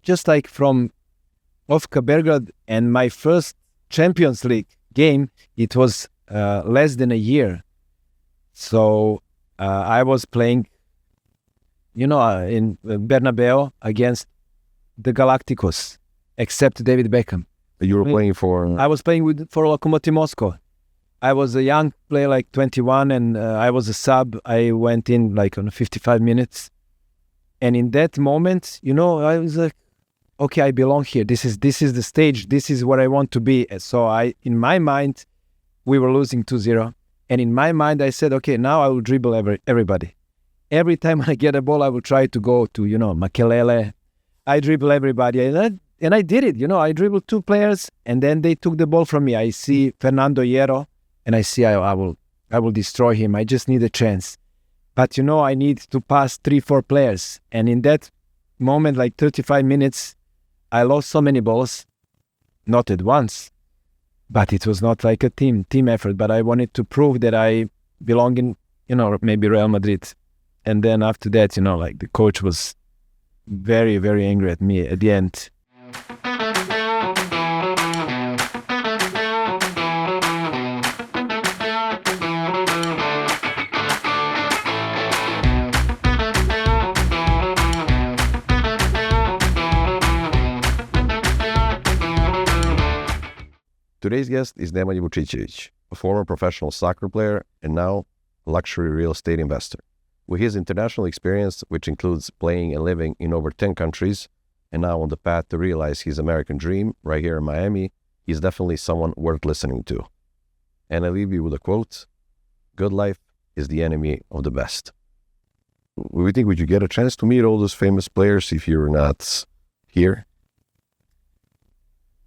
just like from Ofka Belgrade and my first Champions League game, it was less than a year. So I was playing, in Bernabeu against the Galacticos, except David Beckham. You were playing for... I was playing for Lokomotiv Moscow. I was a young player, like 21, and I was a sub. I went in like on 55 minutes. And in that moment, I was like, okay, I belong here. This is the stage. This is where I want to be. So in my mind, we were losing 2-0. And in my mind, I said, okay, now I will dribble everybody. Every time I get a ball, I will try to go to, Makelele. I dribble everybody. And I did it. I dribbled 2 players, and then they took the ball from me. I see Fernando Hierro, and I see I will destroy him. I just need a chance. But, I need to pass 3-4 players. And in that moment, like 35 minutes, I lost so many balls, not at once, but it was not like a team effort. But I wanted to prove that I belong in, maybe Real Madrid. And then after that, like the coach was very, very angry at me at the end. Today's guest is Nemanja Vucicevic, a former professional soccer player and now luxury real estate investor. With his international experience, which includes playing and living in over 10 countries, and now on the path to realize his American dream right here in Miami, he's definitely someone worth listening to. And I leave you with a quote: "Good life is the enemy of the best." We think, would you get a chance to meet all those famous players if you're not here?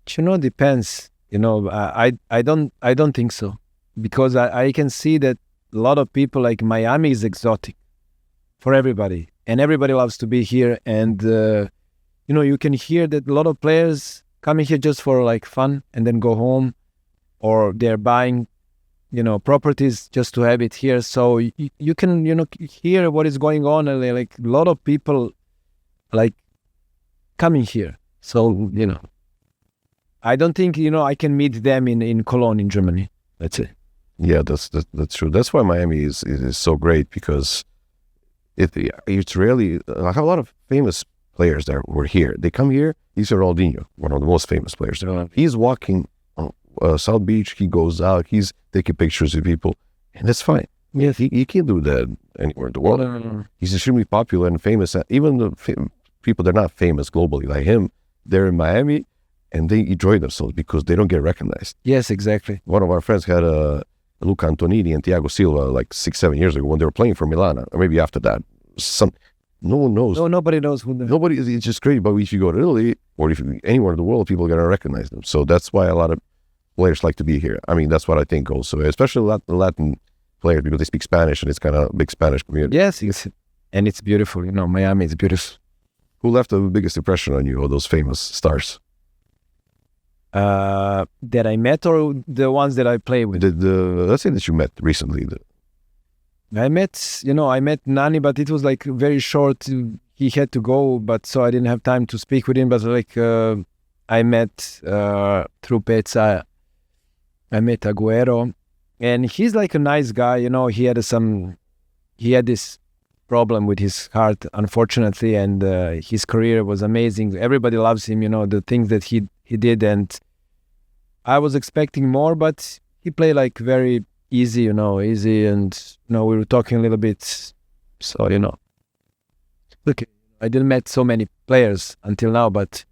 Depends. I don't think so, because I can see that a lot of people, like Miami is exotic for everybody, and everybody loves to be here. And you can hear that a lot of players coming here just for like fun and then go home, or they're buying properties just to have it here. So you can hear what is going on, and like a lot of people like coming here. So I don't think I can meet them in Cologne in Germany. That's it. Yeah, that's true. That's why Miami is so great, because it's really, I have a lot of famous players that were here. They come here. He's Ronaldinho, one of the most famous players. He's walking on South Beach. He goes out. He's taking pictures with people, and that's fine. Yes. He can't do that anywhere in the world. No. He's extremely popular and famous. Even the people that are not famous globally, like him, they're in Miami, and they enjoy themselves because they don't get recognized. Yes, exactly. One of our friends had Luca Antonini and Thiago Silva like 6-7 years ago when they were playing for Milan, or maybe after that. No one knows. No, nobody knows who. Nobody. It's just crazy. But if you go to Italy, or if you, anywhere in the world, people are gonna recognize them. So that's why a lot of players like to be here. I mean, that's what I think also, especially Latin players, because they speak Spanish and it's kind of a big Spanish community. Yes, and it's beautiful. Miami is beautiful. Who left the biggest impression on you, or those famous stars? That I met, or the ones that I play with? Let's say that you met recently. I met Nani, but it was like very short. He had to go, but so I didn't have time to speak with him. But like I met through Pezza, I met Agüero, and he's like a nice guy. He had this problem with his heart, unfortunately, and his career was amazing. Everybody loves him. The things that he did, and I was expecting more, but he played like very easy, and we were talking a little bit. So look, I didn't met so many players until now, but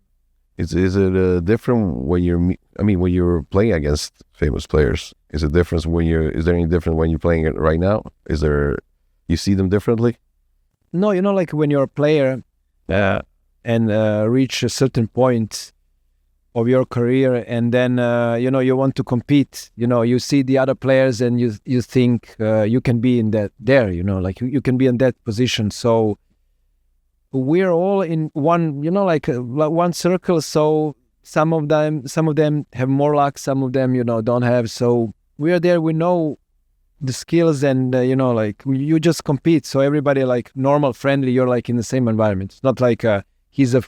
is it different when when you're playing against famous players? Is it different is there any different when you're playing it right now? You see them differently? No, like when you're a player and reach a certain point of your career, and then you want to compete. You see the other players, and you think you can be in that there. Like you can be in that position. So we're all in one, like one circle. So some of them have more luck, some of them don't have. So we are there. We know the skills, and like you just compete. So everybody like normal, friendly. You're like in the same environment. It's not like he's a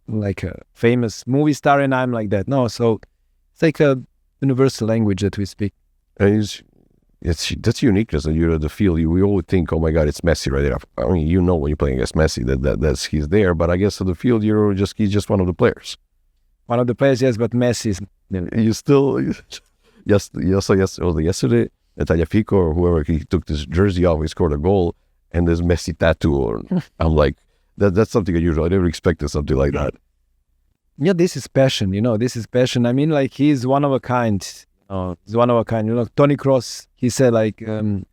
like a famous movie star and I'm like that. No, so it's like a universal language that we speak. And that's uniqueness. And you're at the field. We always think, oh my God, it's Messi right there. I mean, you know when you're playing against Messi that's he's there. But I guess at the field, he's just one of the players. One of the players, yes, but Messi is. You still, yes. Yesterday at Tagliafico or whoever, he took this jersey off, he scored a goal, and there's Messi tattoo. I'm like, that's something unusual. I never expected something like that. Yeah, this is passion. This is passion. I mean, like he's one of a kind. He's one of a kind. Toni Kroos, he said like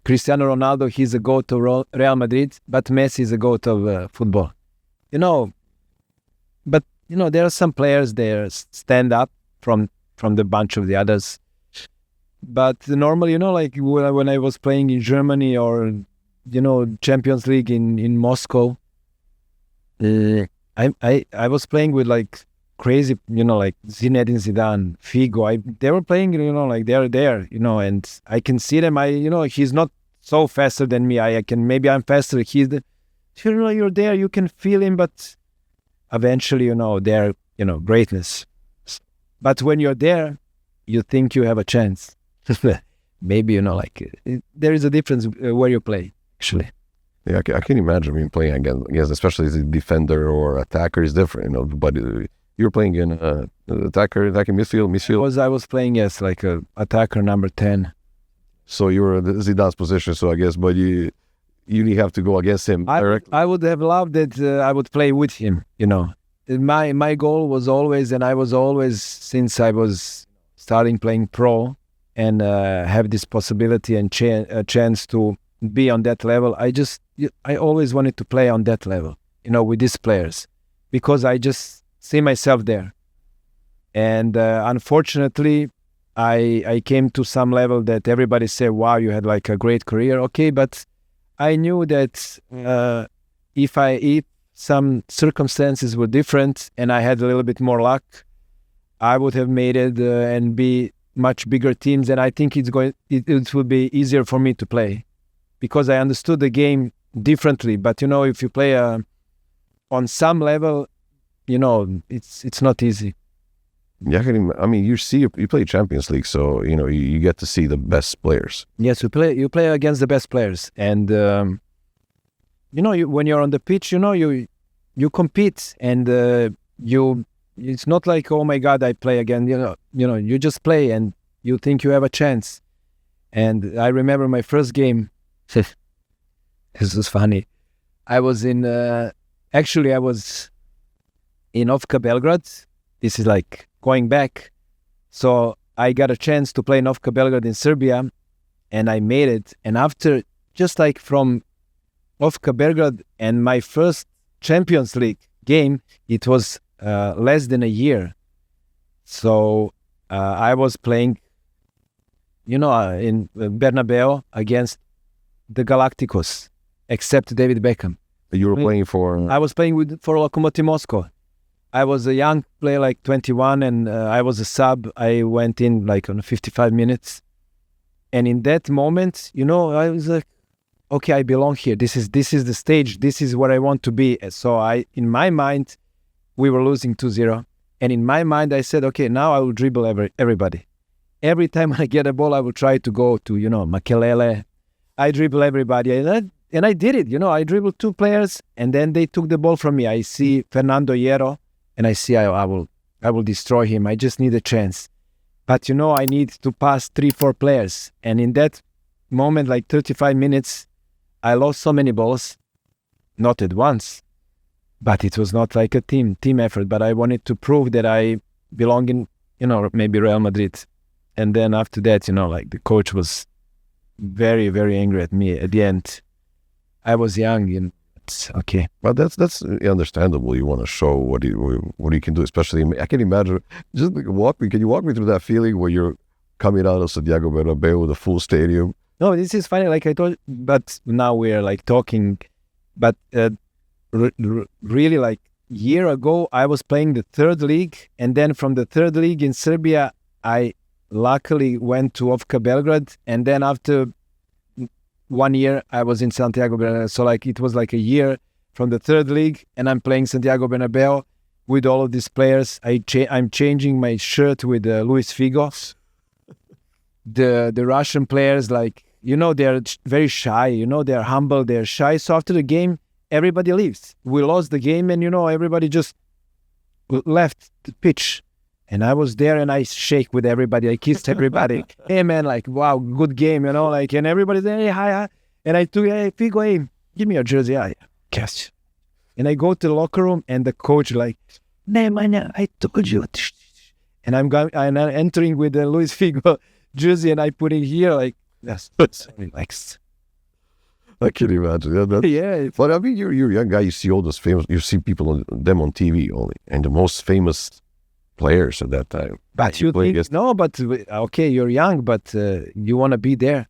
Cristiano Ronaldo, he's a goat of Real Madrid, but Messi is a goat of football. But there are some players there stand up from the bunch of the others. But normally, like when I was playing in Germany or Champions League in Moscow, I was playing with like crazy, like Zinedine Zidane, Figo. They were playing, like they're there, and I can see them. He's not so faster than me. Maybe I'm faster. You're there, you can feel him, but eventually, they're, greatness. But when you're there, you think you have a chance. Maybe, there is a difference where you play, actually. Yeah, I can imagine being playing against, especially as a defender or attacker is different, but you're playing in attacking midfield. I was playing as like a attacker number 10. So you were in Zidane's position, so I guess, but you have to go against him directly. I would have loved that I would play with him, My goal was always, and I was always, since I was starting playing pro and have this possibility and a chance to be on that level, I always wanted to play on that level, with these players, because I just see myself there. And unfortunately, I came to some level that everybody said, wow, you had like a great career. Okay, but I knew that if some circumstances were different and I had a little bit more luck, I would have made it and be much bigger teams. And I think it will be easier for me to play because I understood the game differently. But if you play on some level, it's not easy. Yeah, you play Champions League, so you get to see the best players. Yes, you play against the best players, and when you're on the pitch, you compete, and it's not like, oh my God, I play again. You just play, and you think you have a chance. And I remember my first game. This was funny. I was in Novka Belgrade. This is like going back. So I got a chance to play Novka Belgrade in Serbia, and I made it. And after, just like from Novka Belgrade and my first Champions League game, it was less than a year. So I was playing, in Bernabeu against the Galacticos, except David Beckham. You were playing for? I was playing for Lokomotiv Moscow. I was a young player, like 21, and I was a sub. I went in like on 55 minutes. And in that moment, I was like, okay, I belong here. This is the stage. This is where I want to be. So in my mind, we were losing 2-0. And in my mind, I said, okay, now I will dribble everybody. Every time I get a ball, I will try to go to, Makelele. I dribble everybody. And I did it. I dribbled 2 players, and then they took the ball from me. I see Fernando Hierro, and I see I will destroy him. I just need a chance. But, I need to pass 3-4 players. And in that moment, like 35 minutes, I lost so many balls, not at once, but it was not like a team effort. But I wanted to prove that I belong in, maybe Real Madrid. And then after that, like the coach was very, very angry at me. At the end, I was young, it's okay. Well, that's understandable. You want to show what you can do, especially. I can imagine. Just can you walk me through that feeling where you're coming out of Santiago Bernabeu with a full stadium? No, this is funny. Like I told, but now we're like talking. But really, like year ago, I was playing the 3rd league, and then from the 3rd league in Serbia, I luckily went to Novka Belgrade, and then after 1 year, I was in Santiago Bernabeu. So like it was like a year from the 3rd league, and I'm playing Santiago Bernabeu with all of these players. I'm changing my shirt with Luis Figo. The Russian players, like, they're very shy, they're humble, they're shy. So after the game, everybody leaves. We lost the game, and everybody just left the pitch. And I was there, and I shake with everybody. I kissed everybody. Hey man, like, wow, good game, like, and everybody said, hey, hi. And I took, hey, Figo, hey, give me your jersey. I catch. And I go to the locker room, and the coach like, Nemanja, I told you. And I'm entering with the Luis Figo jersey, and I put it here, like, that's so relaxed. I can imagine. Yeah. But I mean, you're a young guy. You see all those famous. You see people on TV only, and the most famous players at that time. But you think, no, but okay, you're young, but you want to be there.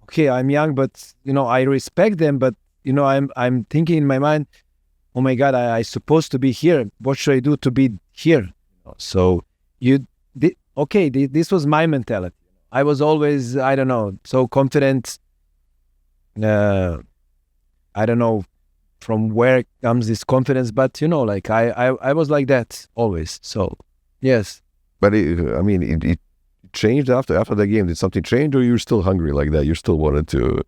Okay, I'm young, but I respect them, but I'm thinking in my mind, oh my God, I supposed to be here. What should I do to be here? So this was my mentality. I was always, I don't know, so confident. I don't know from where comes this confidence, but like I was like that always. So yes. But it changed after the game. Did something change, or you're still hungry like that? You still wanted to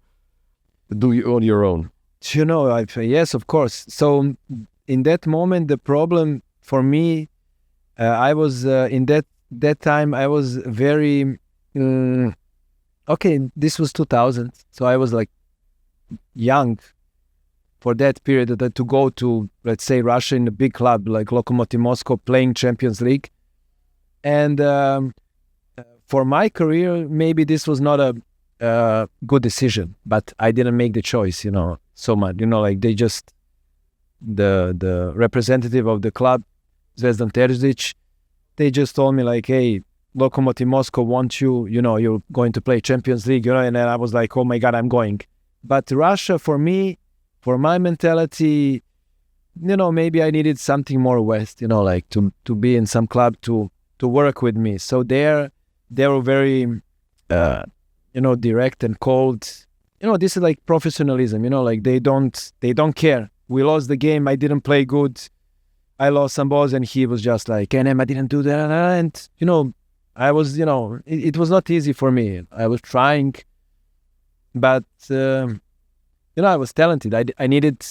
do it on your own? Yes, of course. So in that moment, the problem for me, I was in that time I was very okay. This was 2000, so I was like young for that period, to go to, let's say, Russia in a big club like Lokomotiv Moscow, playing Champions League. And for my career, maybe this was not a good decision, but I didn't make the choice, so much. Like they just, the representative of the club, Zvezdan Terzic, they just told me like, hey, Lokomotiv Moscow wants you, you're going to play Champions League, and then I was like, oh my God, I'm going. But Russia, for me, for my mentality, maybe I needed something more West, like to be in some club to work with me. So they were very, direct and cold. This is like professionalism, like they don't care. We lost the game. I didn't play good. I lost some balls, and he was just like, I didn't do that. And, I was, it was not easy for me. I was trying, but, I was talented. I needed,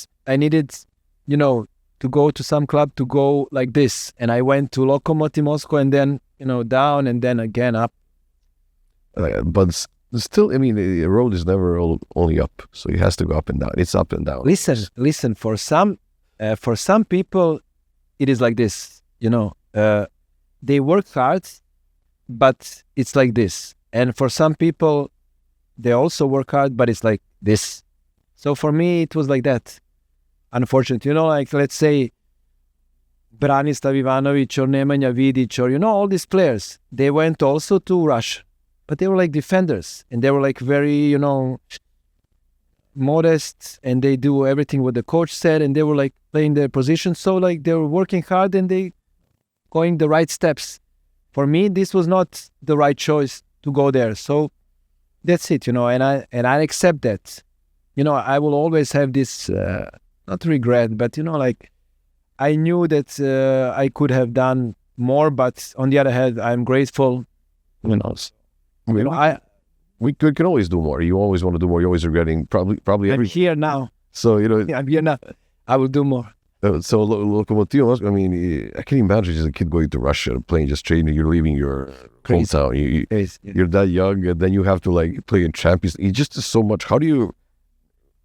to go to some club, to go like this. And I went to Lokomotiv Moscow, and then, down, and then again up. But still, the road is never only up. So it has to go up and down. It's up and down. Listen. For some people, it is like this. They work hard, but it's like this. And for some people, they also work hard, but it's like this. So for me, it was like that. Unfortunately, like, let's say Branislav Ivanovic or Nemanja Vidic or, all these players, they went also to Russia, but they were like defenders, and they were like very, modest, and they do everything what the coach said, and they were like playing their position. So like they were working hard, and they going the right steps. For me, this was not the right choice to go there. So that's it, and I accept that. I will always have this, not regret, but, like, I knew that I could have done more, but on the other hand, I'm grateful, We can always do more. You always want to do more. You're always regretting probably I'm everything. here now. So, I'm here now. I will do more. So Lokomotiv, I can imagine just a kid going to Russia, playing, just training. You're leaving your hometown. You're that young, and then you have to like play in Champions League. It just is so much. How do you?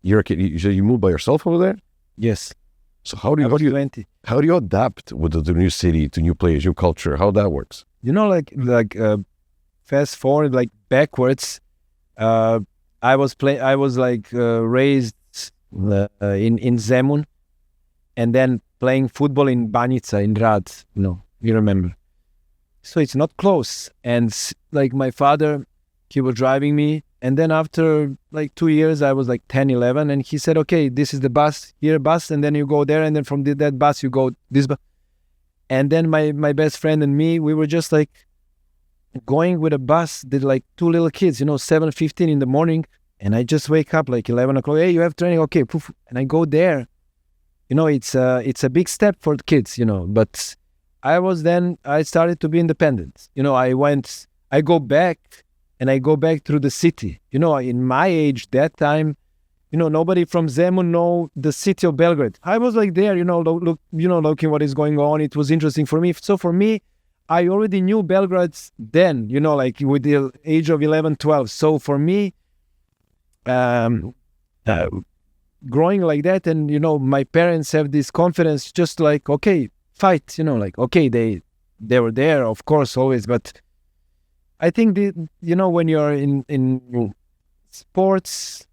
You're a kid. You moved by yourself over there? Yes. So how do you adapt with the new city, to new players, new culture? How that works? Fast forward, like backwards. I was raised in Zemun, and then playing football in Banjica, in Rad. You remember. So it's not close. And like my father, he was driving me. And then after like 2 years, I was like 10, 11. And he said, okay, this is the bus, and then you go there. And then from that bus, you go this bus. And then my best friend and me, we were just like going with a bus. Did like two little kids, 7:15 in the morning. And I just wake up like 11 o'clock. Hey, you have training? Okay. Poof. And I go there. it's a big step for the kids, but I started to be independent. I go back through the city. In my age, that time, nobody from Zemun know the city of Belgrade. I was like there, looking what is going on. It was interesting for me. So for me, I already knew Belgrade then, like with the age of 11, 12. So for me, growing like that, and my parents have this confidence, just like, okay, fight, like, okay, they were there, of course, always, but I think when you're in sports,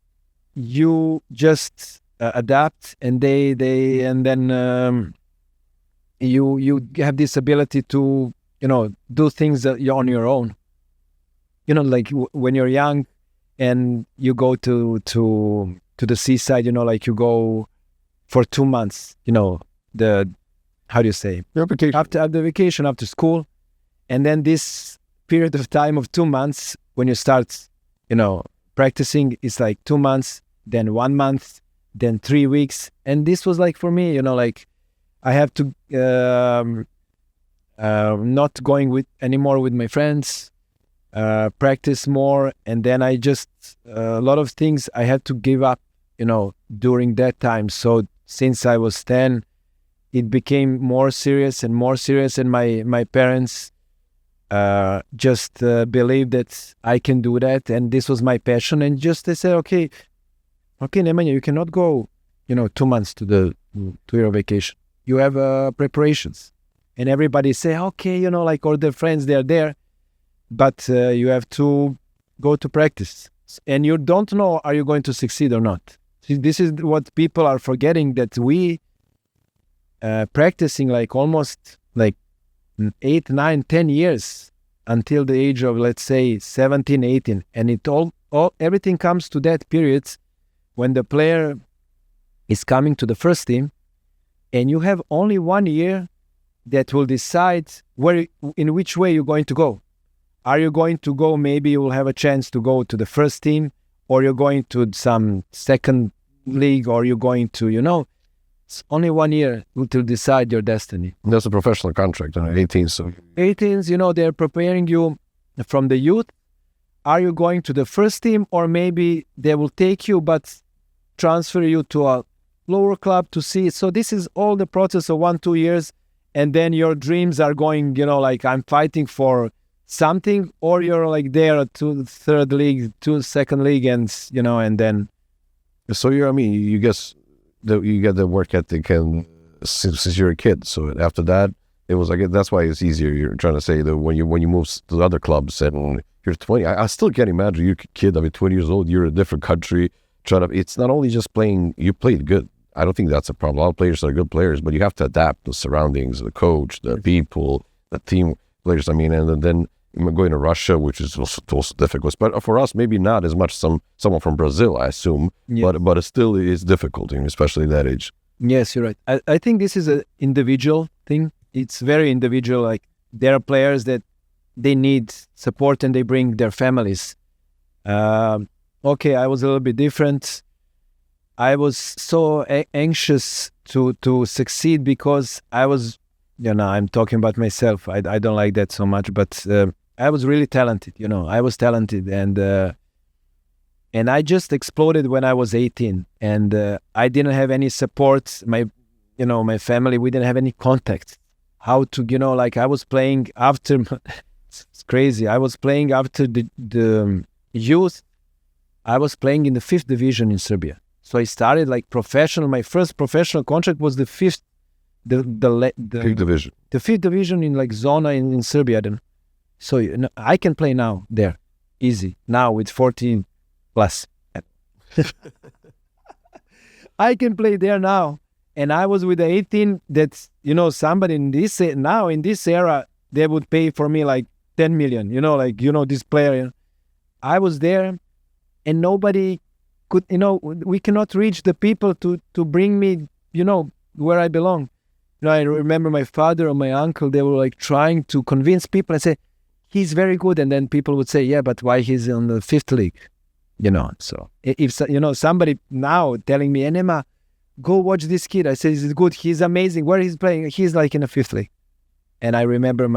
you just adapt, and then you have this ability to do things that you're on your own. Like when you're young and you go to the seaside, like you go for 2 months, how do you say? Vacation. After the vacation, after school. And then this period of time of 2 months, when you start, practicing, it's like 2 months, then 1 month, then 3 weeks. And this was like for me, like I have to not going anymore with my friends, practice more. And then I just, a lot of things I had to give up, during that time. So since I was 10, it became more serious and more serious. And my parents just believed that I can do that. And this was my passion. And just they said, okay, Nemanja, you cannot go, 2 months to your vacation. You have preparations. And everybody say, okay, like all their friends, they're there. But you have to go to practice. And you don't know, are you going to succeed or not? See, this is what people are forgetting, that we practicing like almost like 8, 9, 10 years until the age of, let's say, 17, 18. And it everything comes to that period when the player is coming to the first team, and you have only 1 year that will decide in which way you're going to go. Are you going to go, maybe you will have a chance to go to the first team, or you're going to some second league, or you're going to, it's only 1 year to decide your destiny. That's a professional contract, 18. So 18s, they're preparing you from the youth. Are you going to the first team, or maybe they will take you but transfer you to a lower club to see? So this is all the process of 1-2 years, and then your dreams are going, like I'm fighting for something, or you're like there to the third league, to second league, and and then. So you guess that you get the work ethic and since you're a kid. So after that, it was like, that's why it's easier. You're trying to say that when you move to other clubs and you're 20, I still can't imagine you're a kid. 20 years old, you're in a different country. It's not only just playing. You played good. I don't think that's a problem. A lot of players are good players, but you have to adapt the surroundings, the coach, the people, the team players. And then going to Russia, which is also difficult. But for us, maybe not as much. Someone from Brazil, I assume, yes. But it still is difficult, especially that age. Yes, you're right. I think this is an individual thing. It's very individual. Like there are players that they need support and they bring their families. Okay, I was a little bit different. I was so anxious to succeed because I was, I'm talking about myself. I don't like that so much, but I was really talented. I was talented, and I just exploded when I was 18, and I didn't have any support. My family, we didn't have any contact. How to, I was playing after. It's crazy. I was playing after the youth. I was playing in the 5th division in Serbia. So I started like professional. My first professional contract was the 5th, the 5th division. The 5th division in like Zona in Serbia. Then, so I can play now there, easy. Now with 14 plus, I can play there now. And I was with the 18. That's somebody in this era, they would pay for me like 10 million. This player. I was there, and nobody could. We cannot reach the people to bring me. Where I belong. I remember my father or my uncle. They were like trying to convince people and say he's very good, and then people would say, yeah, but why he's on the 5th league? So if somebody now telling me, Enema, go watch this kid. I said, he's good. He's amazing. Where he's playing? He's like in the 5th league. And I remember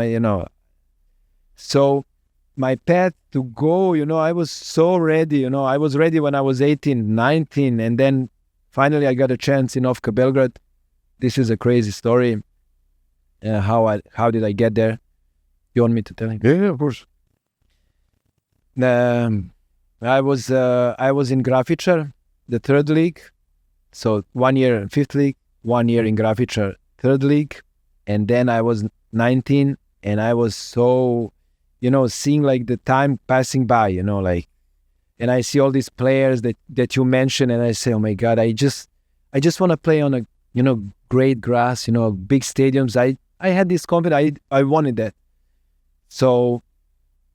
so my path to go, I was so ready, I was ready when I was 18, 19. And then finally I got a chance in Ofka Belgrade. This is a crazy story. How did I get there? You want me to tell him? Yeah, of course. I was in Grafičar, the 3rd league. So 1 year in 5th league, 1 year in Grafičar, 3rd league. And then I was 19 and I was so, seeing like the time passing by, and I see all these players that you mentioned and I say, oh my God, I just want to play on a, great grass, big stadiums. I had this confidence. I wanted that. So,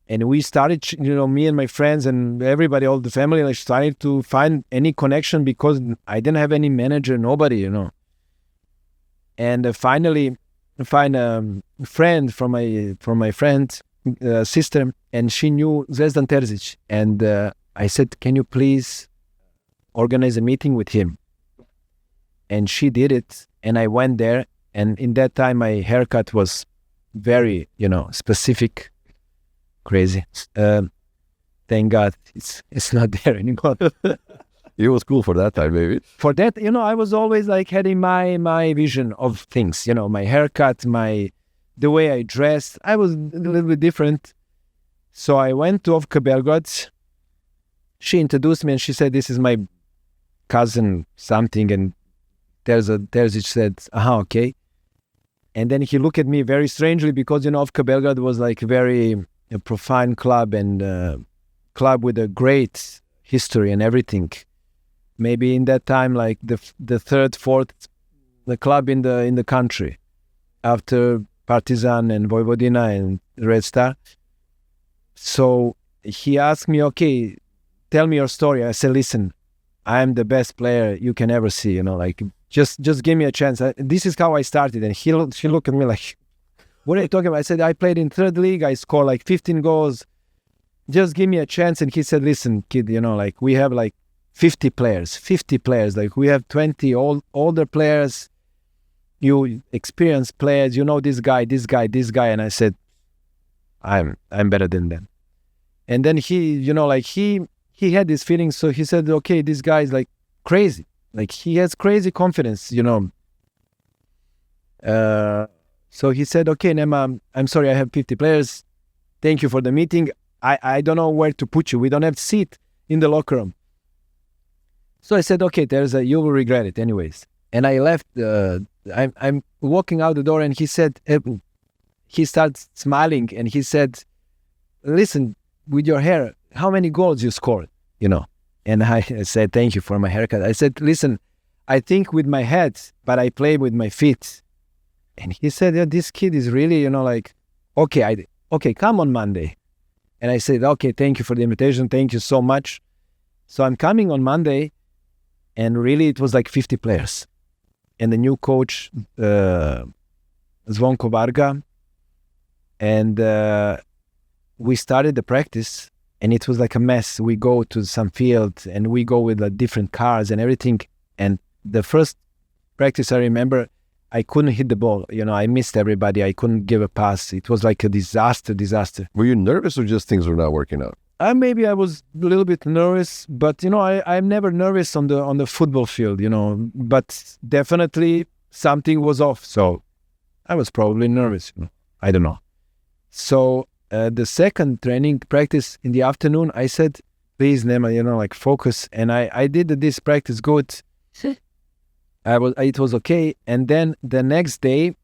and we started, me and my friends and everybody, all the family, like started to find any connection because I didn't have any manager, nobody, And finally, I find a friend from my friend's sister, and she knew Zvezdan Terzic. And I said, can you please organize a meeting with him? And she did it, and I went there. And in that time, my haircut was very, specific, crazy. Thank God it's not there anymore. It was cool for that time, maybe. For that, I was always like having my vision of things, my haircut, the way I dressed. I was a little bit different. So I went to Ofka Belgrade. She introduced me and she said, this is my cousin something. And Terzic said, okay. And then he looked at me very strangely because, Ofka Belgrade was like very a profane club and club with a great history and everything. Maybe in that time, like the 3rd, 4th, the club in the country after Partizan and Vojvodina and Red Star. So he asked me, okay, tell me your story. I said, listen, I am the best player you can ever see, just give me a chance. This is how I started. And she looked at me like, what are you talking about? I said, I played in 3rd league. I scored like 15 goals. Just give me a chance. And he said, listen, kid, we have like 50 players. Like we have 20 older players. You experienced players. This guy. And I said, I'm better than them. And then he, he had this feeling. So he said, okay, this guy is like crazy. Like he has crazy confidence, So he said, okay, Nema, I'm sorry, I have 50 players. Thank you for the meeting. I don't know where to put you. We don't have a seat in the locker room. So I said, okay, you will regret it anyways. And I left, I'm walking out the door and he said, he started smiling and he said, listen, with your hair, how many goals you scored, And I said, thank you for my haircut. I said, listen, I think with my head, but I play with my feet. And he said, yeah, this kid is really, okay, come on Monday. And I said, okay, thank you for the invitation. Thank you so much. So I'm coming on Monday, and really it was like 50 players. And the new coach, Zvonko Varga, and we started the practice, and it was like a mess. We go to some field, and we go with different cars and everything. And the first practice, I remember, I couldn't hit the ball. I missed everybody. I couldn't give a pass. It was like a disaster. Were you nervous or just things were not working out? Maybe I was a little bit nervous, but I'm never nervous on the football field, but definitely something was off. So I was probably nervous. I don't know. So the second training practice in the afternoon, I said, please, Nema, focus. And I did this practice good. It was okay. And then the next day,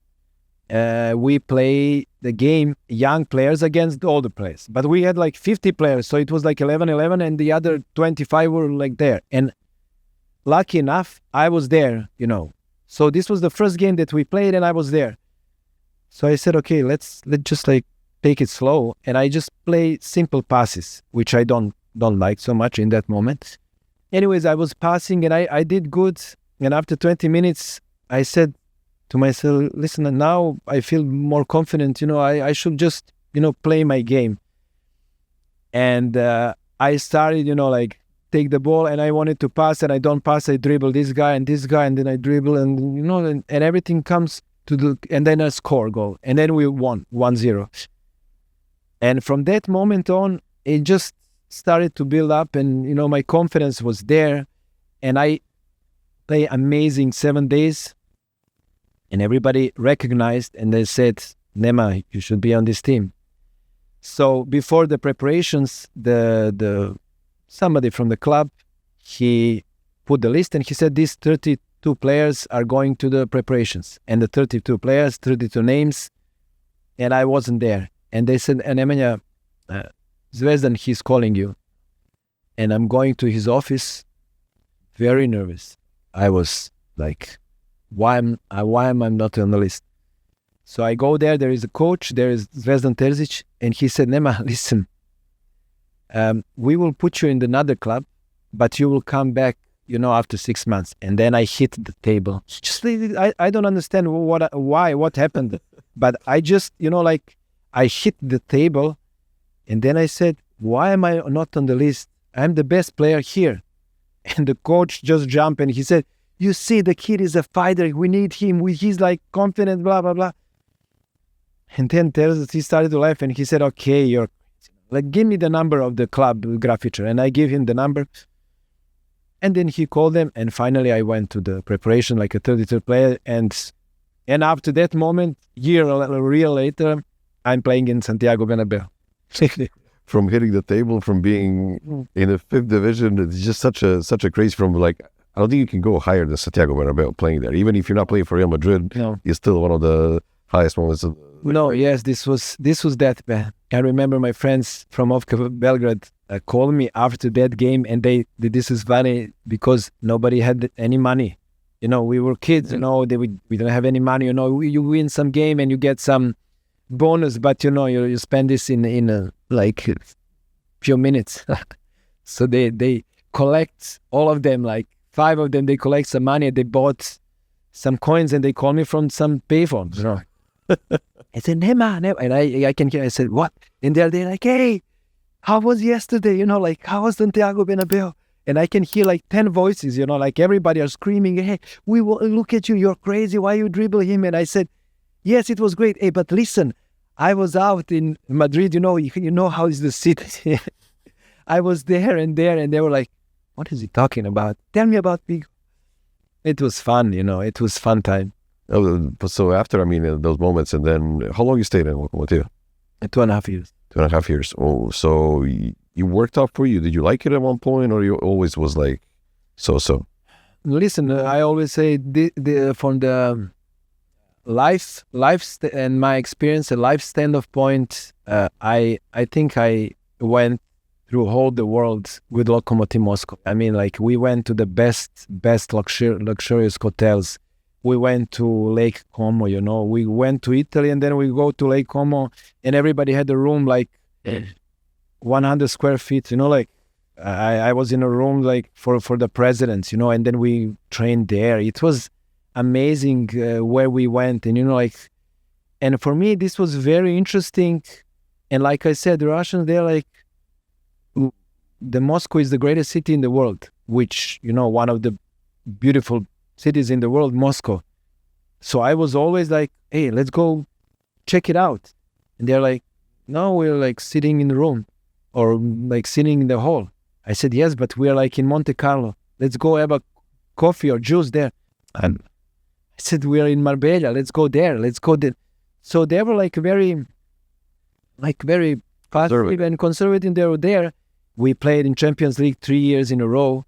we play the game, young players against older players. But we had like 50 players, so it was like 11-11, and the other 25 were like there. And lucky enough, I was there, So this was the first game that we played, and I was there. So I said, okay, let's just take it slow. And I just play simple passes, which I don't like so much in that moment. Anyways, I was passing, and I did good. And after 20 minutes, I said to myself, listen, now I feel more confident, I should just, play my game. And I started, take the ball and I wanted to pass and I don't pass, I dribble this guy, and then I dribble, and and everything comes to and then I score goal. And then we won 1-0. And from that moment on, it just started to build up, and my confidence was there, and I play amazing 7 days, and everybody recognized, and they said, Nema, you should be on this team. So before the preparations, the somebody from the club, he put the list and he said these 32 players are going to the preparations, and the 32 players, 32 names, and I wasn't there. And they said, Nemanja, Zvezdan, he's calling you. And I'm going to his office, very nervous. I was like, why am I not on the list? So I go there is a coach, there is Zvezdan Terzic, and he said, Nema, listen, we will put you in another club, but you will come back, after 6 months. And then I hit the table. I don't understand what happened, but I just, I hit the table, and then I said, why am I not on the list? I'm the best player here. And the coach just jumped and he said, you see, the kid is a fighter. We need him. He's like confident, blah, blah, blah. And then he started to laugh and he said, okay, you're like, give me the number of the club Grafičar. And I give him the number. And then he called them. And finally I went to the preparation like a 33rd player. And after that moment, year later, I'm playing in Santiago Bernabeu. From hitting the table, from being in the 5th division, it's just such a craze. From like, I don't think you can go higher than Santiago Bernabeu playing there. Even if you're not playing for Real Madrid, no. You're still one of the highest moments. No, yes, this was that bad. I remember my friends from OFK Belgrade called me after that game, and this is funny because nobody had any money. We were kids. We don't have any money. You win some game and you get some bonus, but you spend this in like few minutes. So they collect all of them, like 5 of them. They collect some money. They bought some coins and they call me from some payphones. I said, Nema, and I can hear. I said, what? And they're like, hey, how was yesterday? How was Santiago Bernabeu? And I can hear like 10 voices. Like everybody are screaming, hey, we will look at you. You're crazy. Why you dribble him? And I said, yes, it was great. Hey, but listen, I was out in Madrid. You know how is the city. I was there, and they were like, what is he talking about? Tell me about Vigo. It was fun, it was fun time. So after, those moments, and then how long you stayed in Lokomotiv? 2.5 years. 2.5 years. Oh, so you worked out for you. Did you like it at one point, or you always was like, so? Listen, I always say from the life and my experience, a life standpoint, I think I went through all the world with Lokomotiv Moscow. We went to the best luxurious hotels. We went to Lake Como, we went to Italy, and then we go to Lake Como, and everybody had a room like 100 square feet, I was in a room like for the presidents, and then we trained there. It was amazing where we went, and and for me this was very interesting. And like I said, the Russians, they're like, the Moscow is the greatest city in the world, which one of the beautiful cities in the world, Moscow. So I was always like, hey, let's go check it out. And they're like, no, we're like sitting in the room or like sitting in the hall. I said, yes, but we're like in Monte Carlo. Let's go have a coffee or juice there. And I said, we're in Marbella. Let's go there. Let's go there. So they were like very passive and conservative. They were there. We played in Champions League 3 years in a row.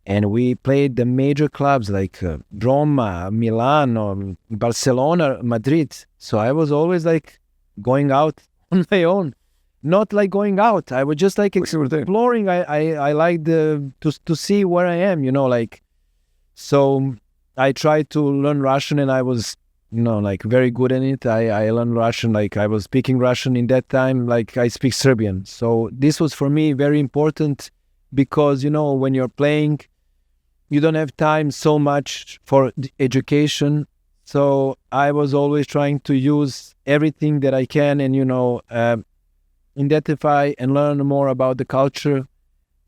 And we played the major clubs like Roma, Milan, Barcelona, Madrid. So I was always like going out on my own. Not like going out. I was just like exploring. I liked to see where I am, So I tried to learn Russian, and I was, like very good in it. I learned Russian, like I was speaking Russian in that time, like I speak Serbian. So this was for me very important because, when you're playing, you don't have time so much for education. So I was always trying to use everything that I can and, identify and learn more about the culture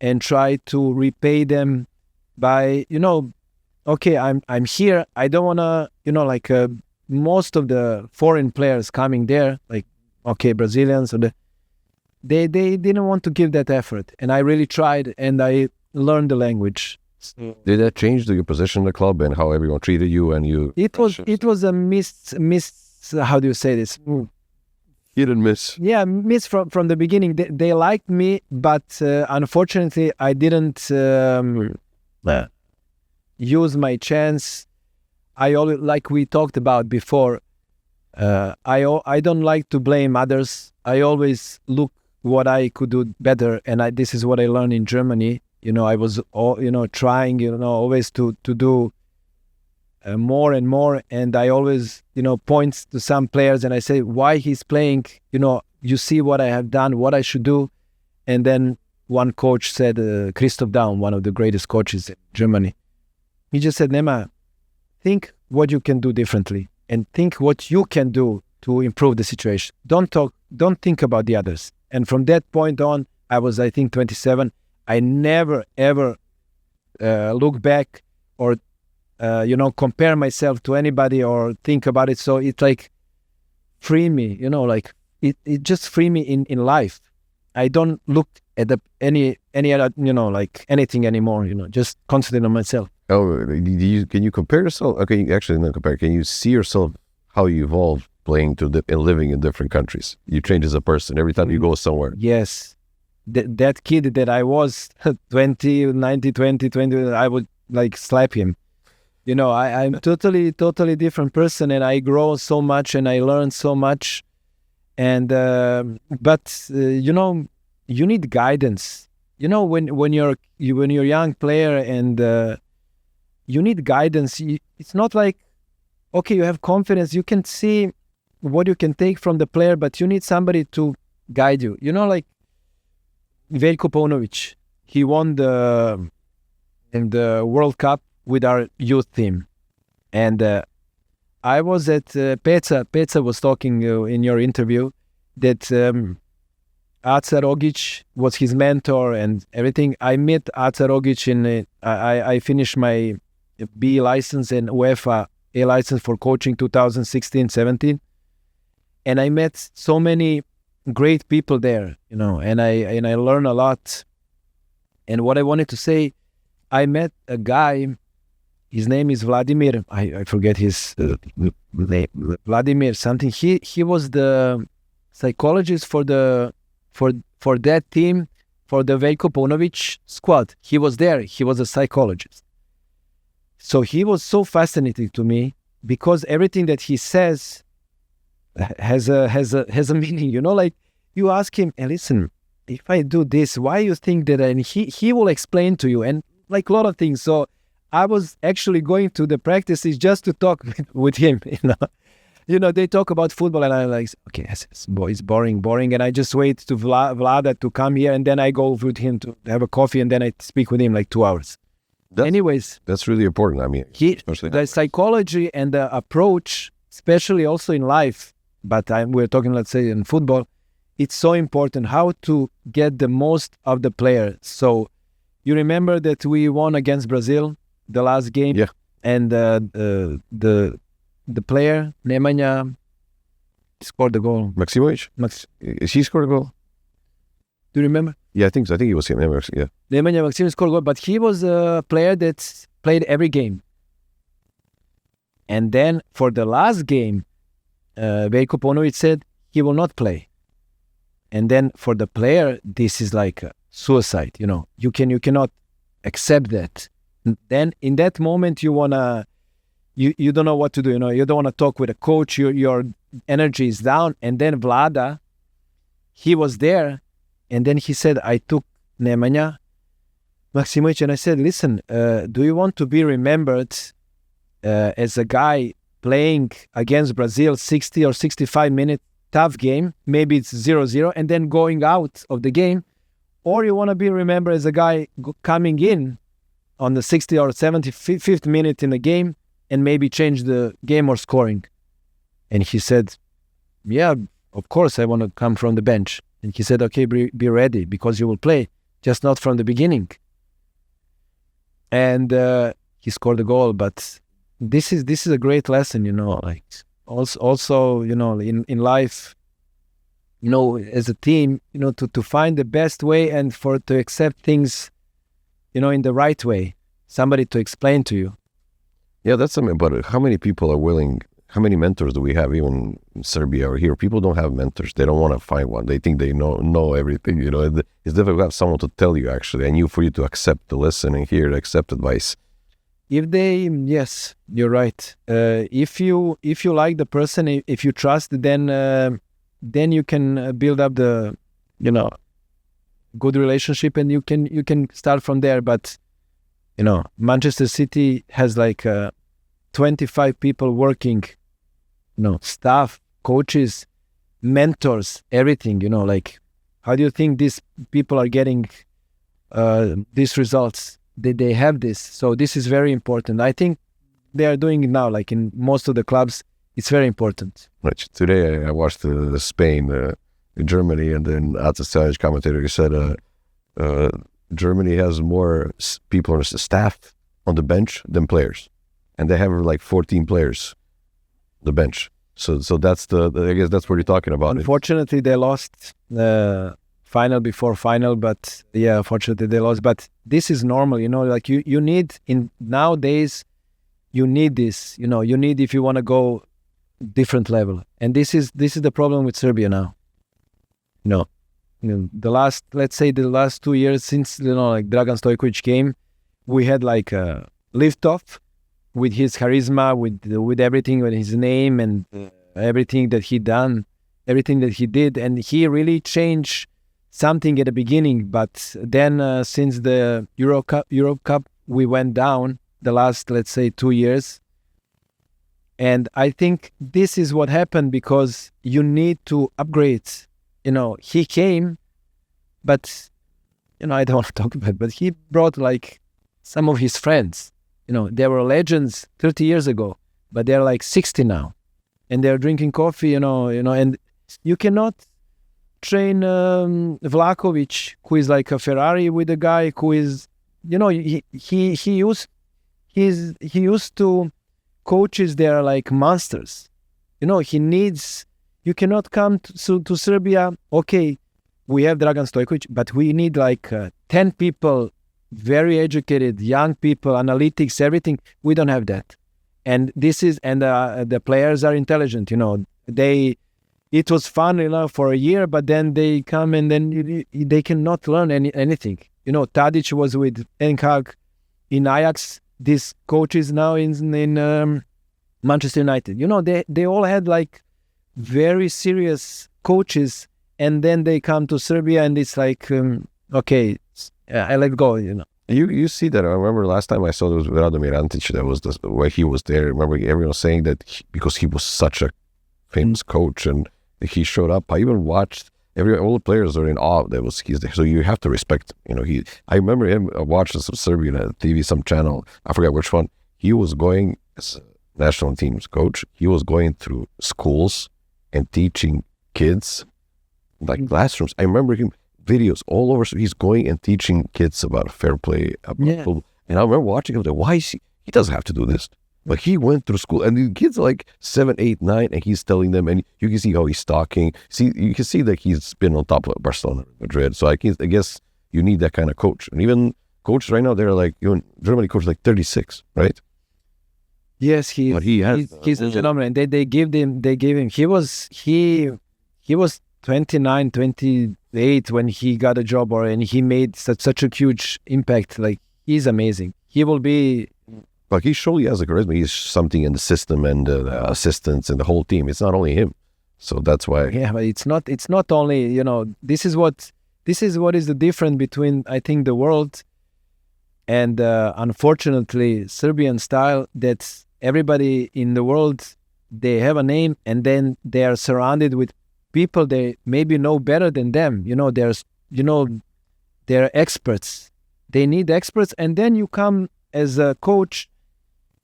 and try to repay them by, okay, I'm here. I don't want to, like most of the foreign players coming there, like, okay, Brazilians, they didn't want to give that effort. And I really tried, and I learned the language. Did that change your position in the club and how everyone treated you and you? It was a miss. How do you say this? You didn't miss. Yeah, miss from the beginning. They liked me, but unfortunately, I didn't use my chance. I always, like we talked about before, I don't like to blame others. I always look what I could do better, and this is what I learned in Germany. I was trying, always to do more and more, and I always, point to some players and I say, why he's playing, you see what I have done, what I should do. And then one coach said, Christoph Daum, one of the greatest coaches in Germany, he just said, Nema, think what you can do differently and think what you can do to improve the situation. Don't think about the others. And from that point on, I was, I think, 27. I never, ever look back or, compare myself to anybody or think about it. So it's like free me, like it just free me in life. I don't look at any other, like anything anymore, just concentrate on myself. Oh, can you compare yourself? Okay, actually not compare. Can you see yourself how you evolved playing and living in different countries? You change as a person every time you go somewhere. Yes. That kid that I was 20, I would like slap him. I'm totally different person, and I grow so much and I learn so much. And, but you need guidance, when you're a young player, and you need guidance. It's not like, okay, you have confidence, you can see what you can take from the player, but you need somebody to guide you. Like Veljko Paunović, he won the World Cup with our youth team, and I was at Peca. Peca was talking in your interview that Aca Rogic was his mentor and everything. I met Aca Rogic in I finished my B license and UEFA A license for coaching 2016-17, and I met so many great people there, and I learned a lot. And what I wanted to say, I met a guy, his name is Vladimir. I forget his name. Vladimir something. He was the psychologist for that team, for the Veljko Paunović squad. He was there. He was a psychologist. So he was so fascinating to me because everything that he says has a meaning. Like you ask him, and listen, if I do this, why you think that? And he will explain to you, and like a lot of things. So I was actually going to the practices just to talk with him. They talk about football, and I'm like, okay, it's boring, and I just wait to Vlada to come here, and then I go with him to have a coffee, and then I speak with him like 2 hours. Anyways, that's really important. I mean, the psychology and the approach, especially also in life, but we're talking, let's say, in football, it's so important how to get the most of the player. So you remember that we won against Brazil the last game, yeah, and the player Nemanja scored the goal. Maximovic, he scored a goal. Do you remember? Yeah, I think so. I think he was him. Yeah, Nemanja Vucicevic scored a goal, but he was a player that played every game. And then for the last game, Veljko Paunović said he will not play. And then for the player, this is like a suicide. You cannot accept that. Then in that moment, you don't know what to do. You don't want to talk with a coach. Your energy is down. And then Vlada, he was there, and then he said, I took Nemanja Maximovic, and I said, listen, do you want to be remembered as a guy playing against Brazil 60 or 65 minute tough game, maybe it's 0-0, and then going out of the game, or you want to be remembered as a guy coming in on the 60 or 75th minute in the game and maybe change the game or scoring? And he said, yeah, of course I want to come from the bench. And he said, okay, be ready, because you will play. just not from the beginning. And he scored a goal, but this is a great lesson, like also in life, as a team, to find the best way and to accept things, in the right way, somebody to explain to you. Yeah, that's something. But how many people are willing? How many mentors do we have, even in Serbia or here? People don't have mentors. They don't want to find one. They think they know everything. It's difficult to have someone to tell you actually, and for you to accept the lesson and hear, accept advice. Yes, you're right. If you like the person, if you trust, then you can build up the good relationship, and you can start from there. But Manchester City has like 25 people working, staff, coaches, mentors, everything. Like, how do you think these people are getting these results? They have this, so this is very important. I think they are doing it now, like in most of the clubs. It's very important. Right. Today I watched the Spain, Germany, and then Aca Stanic, commentator, said Germany has more people on the staff on the bench than players, and they have like 14 players on the bench. So that's I guess that's what you're talking about. Unfortunately, they lost final before final, but yeah, unfortunately they lost. But this is normal, like you need nowadays, you need this, you need, if you want to go different level. And this is the problem with Serbia now. Let's say the last 2 years since, like Dragan Stojkovic came, we had like a lift off with his charisma, with everything, with his name and everything that he done, everything that he did. And he really changed something at the beginning. But then since the Europe Cup, we went down the last, let's say, 2 years. And I think this is what happened, because you need to upgrade. He came, but, I don't want to talk about it, but he brought like some of his friends. They were legends 30 years ago, but they're like 60 now. And they're drinking coffee, and you cannot train Vlahovic, who is like a Ferrari, with a guy who is, he used to coaches. They are like monsters. You cannot come to Serbia. Okay, we have Dragan Stojkovic, but we need like 10 people, very educated, young people, analytics, everything. We don't have that. And the players are intelligent. It was fun, for a year, but then they come and then they cannot learn anything. Tadic was with Ten Hag in Ajax. These coaches now in Manchester United. They all had like very serious coaches, and then they come to Serbia, and it's like, okay, I let go. You see that. I remember last time I saw there was Radomir Antić. That was where he was there. I remember everyone saying that because he was such a famous coach and he showed up. I even watched all the players are in awe that he's there. So you have to respect him. I remember him watching some Serbian TV, some channel. I forget which one. He was going as a national team's coach. He was going through schools and teaching kids like classrooms. I remember him videos all over. So he's going and teaching kids about fair play. And I remember watching him. Why is he doesn't have to do this. But he went through school, and the kids are like 7, 8, 9, and he's telling them, and you can see how he's talking. You can see that he's been on top of Barcelona, Madrid. So I guess you need that kind of coach. And even coaches right now, they're like, Germany coach like 36, right? Yes, he's a phenomenon. They gave him. He was 29, 28 when he got a job, and he made such a huge impact. Like, he's amazing. He will be. But he surely has a charisma. He's something in the system and the assistants and the whole team. It's not only him. So that's why. Yeah, but it's not only, this is what is the difference between, I think, the world and unfortunately Serbian style, that everybody in the world, they have a name, and then they are surrounded with people they maybe know better than them. They're experts. They need experts, and then you come as a coach,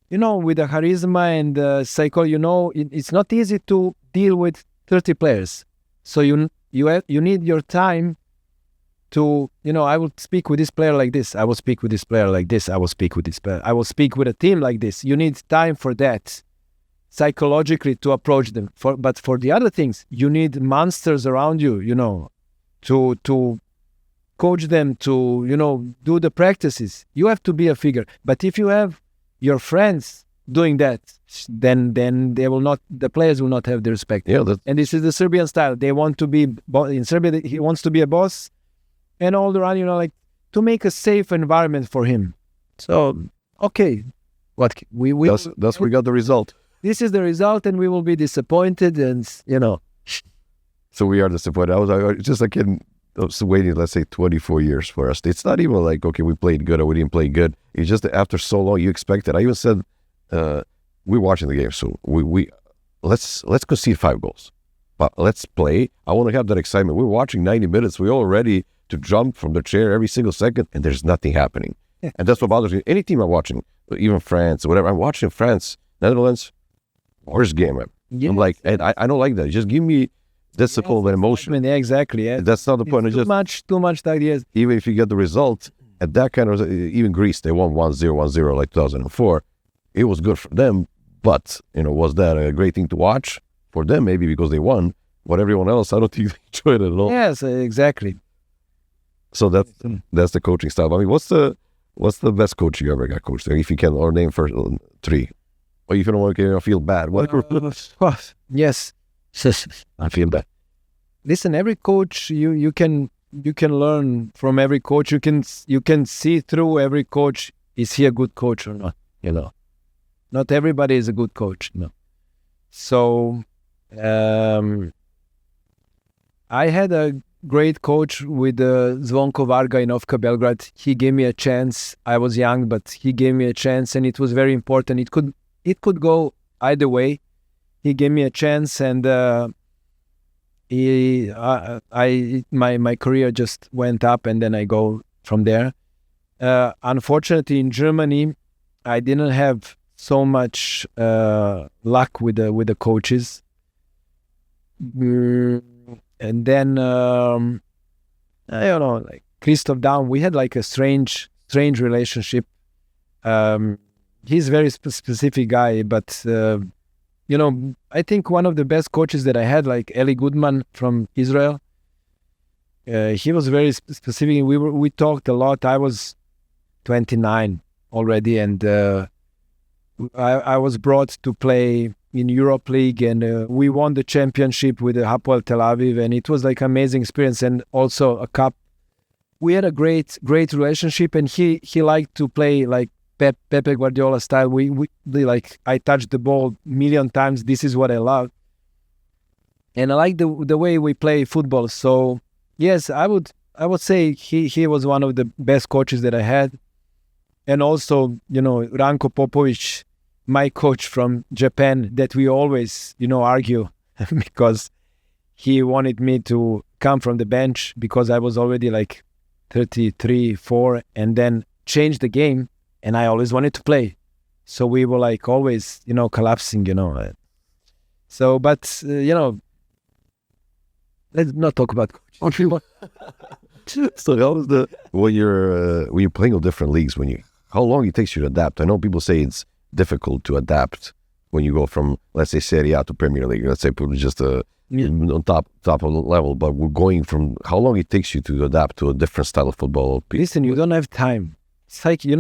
with a charisma and psychology. It's not easy to deal with 30 players. So you need your time to, I will speak with this player like this. I will speak with this player like this. I will speak with this player. I will speak with a team like this. You need time for that, psychologically, to approach them. But for the other things, you need monsters around you, to coach them, to, do the practices. You have to be a figure. But if you have your friends doing that, then the players will not have the respect. Yeah, and this is the Serbian style. They want to be, in Serbia, he wants to be a boss, and all around, like, to make a safe environment for him. So, okay, what we that's we got the result. This is the result, and we will be disappointed, and So we are disappointed. I was just like I was waiting, let's say 24 years for us. It's not even like, okay, we played good or we didn't play good. It's just that after so long, you expect it. I even said, we're watching the game, so we let's concede 5 goals, but let's play. I want to have that excitement. We're watching 90 minutes. We're all ready to jump from the chair every single second, and there's nothing happening. And that's what bothers me. Any team I'm watching, even France or whatever, I'm watching France, Netherlands, worst game ever. Yes. I'm like, I don't like that. Just give me discipline and emotion. Yeah, exactly. Yeah. That's not the point. It's too much ideas. Even if you get the result at that kind of, even Greece, they won 1-0 like 2004. It was good for them, but was that a great thing to watch for them? Maybe because they won. But everyone else, I don't think they enjoyed it at all. Yes, exactly. So that's the coaching style. I mean, what's the best coach you ever got coached? If you can, or name first 3, or if you don't want to feel bad, whatever. Yes, I feel bad. Listen, every coach you can learn from every coach. You can see through every coach. Is he a good coach or not? Not everybody is a good coach. No. So, I had a great coach with Zvonko Varga in Ofka Belgrade. He gave me a chance. I was young, but he gave me a chance, and it was very important. It could go either way. He gave me a chance, and my career just went up, and then I go from there. Unfortunately, in Germany, I didn't have so much luck with the coaches. And then I don't know, like Christoph Daum, we had like a strange relationship. He's a very specific guy, but I think one of the best coaches that I had, like Eli Goodman from Israel, he was very specific. We talked a lot. I was 29 already, and I was brought to play in Europe League, and we won the championship with the Hapoel Tel Aviv, and it was like amazing experience, and also a cup. We had a great relationship, and he liked to play like Pepe Guardiola style. We like, I touched the ball a million times. This is what I love, and I like the way we play football. So yes, I would say he was one of the best coaches that I had, and also Ranko Popovic, my coach from Japan, that we always argue because he wanted me to come from the bench because I was already like 33, 4, and then change the game. And I always wanted to play. So we were like always, collapsing, So, but, let's not talk about coaching. So how was when you're playing in different leagues, how long it takes you to adapt? I know people say it's difficult to adapt when you go from, let's say, Serie A to Premier League. Let's say just on top of the level, but we're going from how long it takes you to adapt to a different style of football. Listen, you don't have time. It's like, they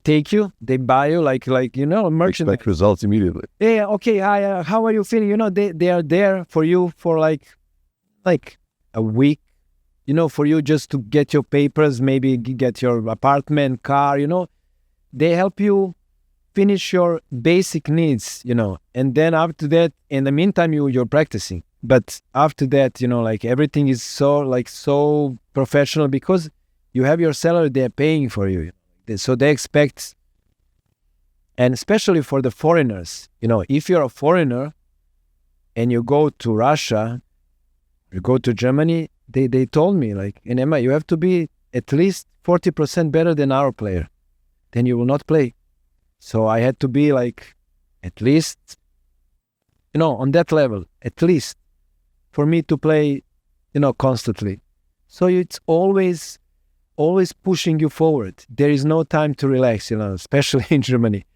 take you, they buy you like merchandise. Expect results immediately. Yeah, okay. How are you feeling? They are there for you for like a week. For you just to get your papers, maybe get your apartment, car. They help you finish your basic needs. And then after that, in the meantime, you're practicing. But after that, everything is so professional because you have your salary, they're paying for you. So they expect, and especially for the foreigners, if you're a foreigner and you go to Russia, you go to Germany, they told me, like, Nemanja, you have to be at least 40% better than our player. Then you will not play. So I had to be like, at least, on that level, at least, for me to play constantly. So it's always pushing you forward. There is no time to relax, especially in Germany.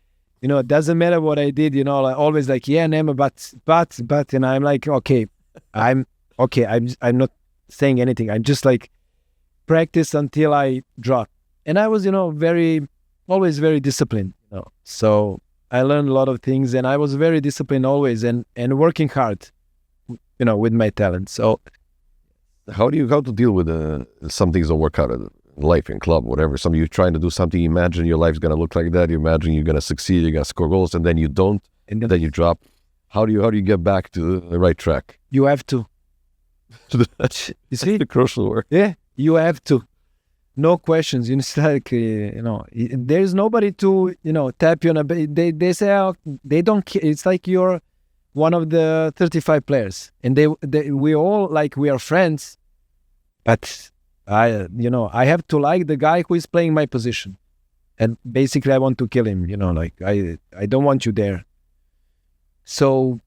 It doesn't matter what I did, like always like, yeah, Nema, but, and I'm like, okay, I'm not saying anything. I'm just like practice until I drop. And I was, always very disciplined, So I learned a lot of things, and I was very disciplined always, and working hard, with my talent. So how to deal with some things don't work out in life, in club, whatever. You're trying to do something, you imagine your life's gonna look like that, you imagine you're gonna succeed, you're gonna score goals, and then you don't, and then you drop. How do you get back to the right track? You have to. That's the crucial work. Yeah, you have to. No questions. It's like, there's nobody to, tap you on a back. They say, oh, they don't care. It's like you're one of the 35 players, and we all, like, we are friends, but I have to like the guy who is playing my position, and basically I want to kill him. Like I don't want you there. So,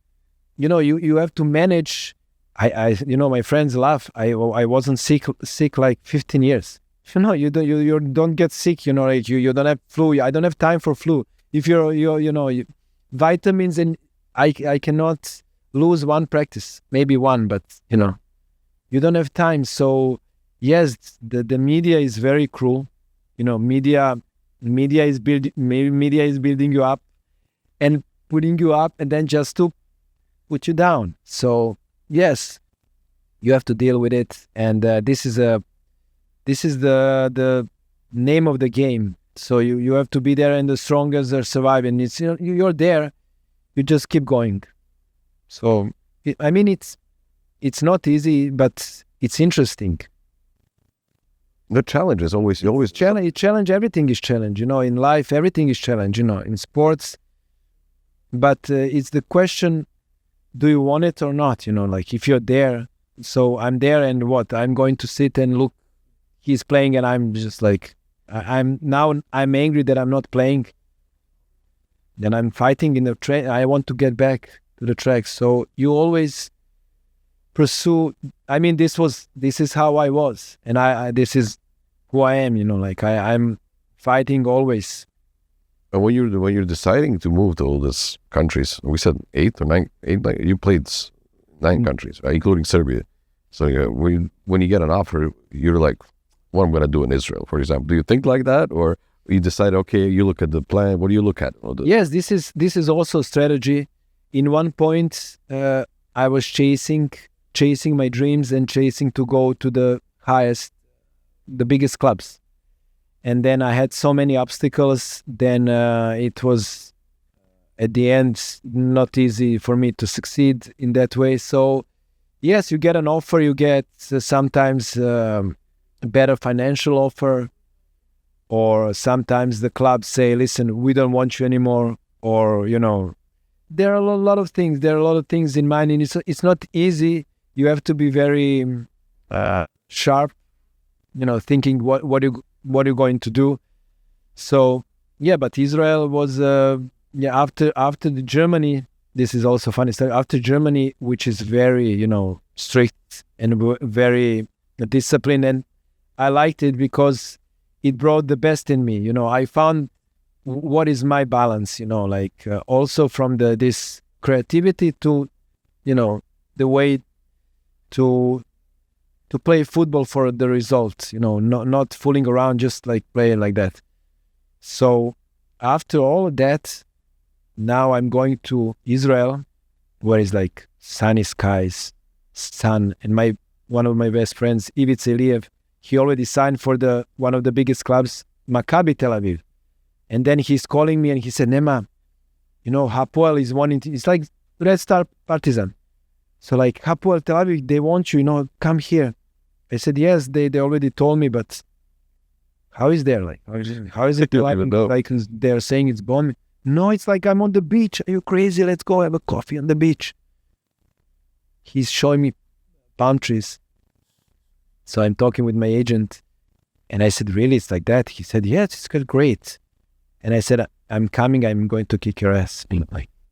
you have to manage. My friends laugh. I wasn't sick like 15 years. You don't get sick. Like you don't have flu. I don't have time for flu. If you're vitamins, and I cannot lose one practice, maybe one, but you don't have time. So yes, the media is very cruel. Media is building you up and putting you up, and then just to put you down. So yes, you have to deal with it, and this is the name of the game. So you have to be there, and the strongest are surviving. It's you're there, you just keep going. So it's not easy, but it's interesting. The challenge is always challenge. Everything is challenge. In life, everything is challenge. In sports, but it's the question: do you want it or not? Like if you're there. So I'm there, and what? I'm going to sit and look. He's playing, and I'm just like, I'm angry that I'm not playing. Then I'm fighting in the train. I want to get back to the track. So you always pursue. This is how I was, and this is who I am. Like I'm fighting always. And when you're deciding to move to all these countries, we said 8 or 9. You played 9 countries, right, including Serbia. So when you get an offer, you're like, what I'm going to do in Israel, for example. Do you think like that, or you decide, okay, you look at the plan? What do you look at? Yes, this is also strategy. In one point, I was chasing my dreams and chasing to go to the biggest clubs. And then I had so many obstacles. Then it was, at the end, not easy for me to succeed in that way. So, yes, you get an offer. You get sometimes a better financial offer, or sometimes the clubs say, listen, we don't want you anymore, or there are a lot of things in mind, and it's not easy. You have to be very sharp, thinking what you're going to do. So yeah, but Israel was after the Germany. This is also funny story. After Germany, which is very strict and very disciplined, and I liked it because it brought the best in me. I found what is my balance. Also from this creativity to, the way to play football for the results. Not fooling around, just like playing like that. So after all of that, now I'm going to Israel, where it's like sunny skies, sun, and one of my best friends, Ivica Iliev, he already signed for one of the biggest clubs, Maccabi Tel Aviv. And then he's calling me and he said, Nema, Hapoel is wanting it's like Red Star Partizan. So like Hapoel Tel Aviv, they want you, come here. I said, yes, they already told me, but how is there? Like, how is it like they're saying it's bomb? No, it's like I'm on the beach. Are you crazy? Let's go have a coffee on the beach. He's showing me palm trees. So I'm talking with my agent, and I said, really, it's like that? He said, yes, it's great. And I said, I'm coming. I'm going to kick your ass in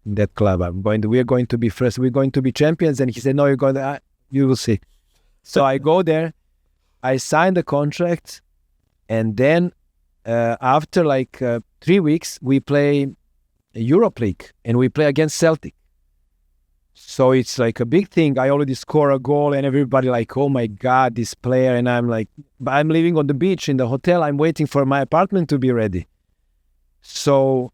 that club. We're going to be first. We're going to be champions. And he said, no, you will see. So I go there, I sign the contract, and then after 3 weeks, we play a Europe League, and we play against Celtic. So it's like a big thing. I already score a goal, and everybody like, oh my God, this player. And I'm like, I'm living on the beach in the hotel. I'm waiting for my apartment to be ready. So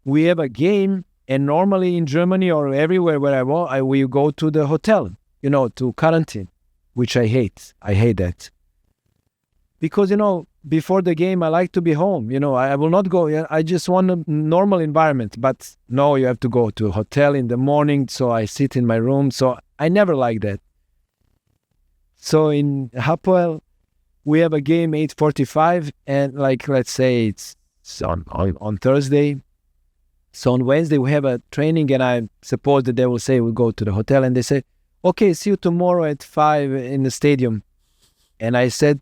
we have a game, and normally in Germany or everywhere where we go to the hotel, to quarantine, which I hate. I hate that. Because, before the game, I like to be home. I will not go. I just want a normal environment. But no, you have to go to a hotel in the morning. So I sit in my room. So I never like that. So in Hapoel, we have a game 8:45, and let's say it's on Thursday. So on Wednesday, we have a training, and I suppose that they will say we'll go to the hotel. And they say, okay, see you tomorrow at 5 in the stadium. And I said,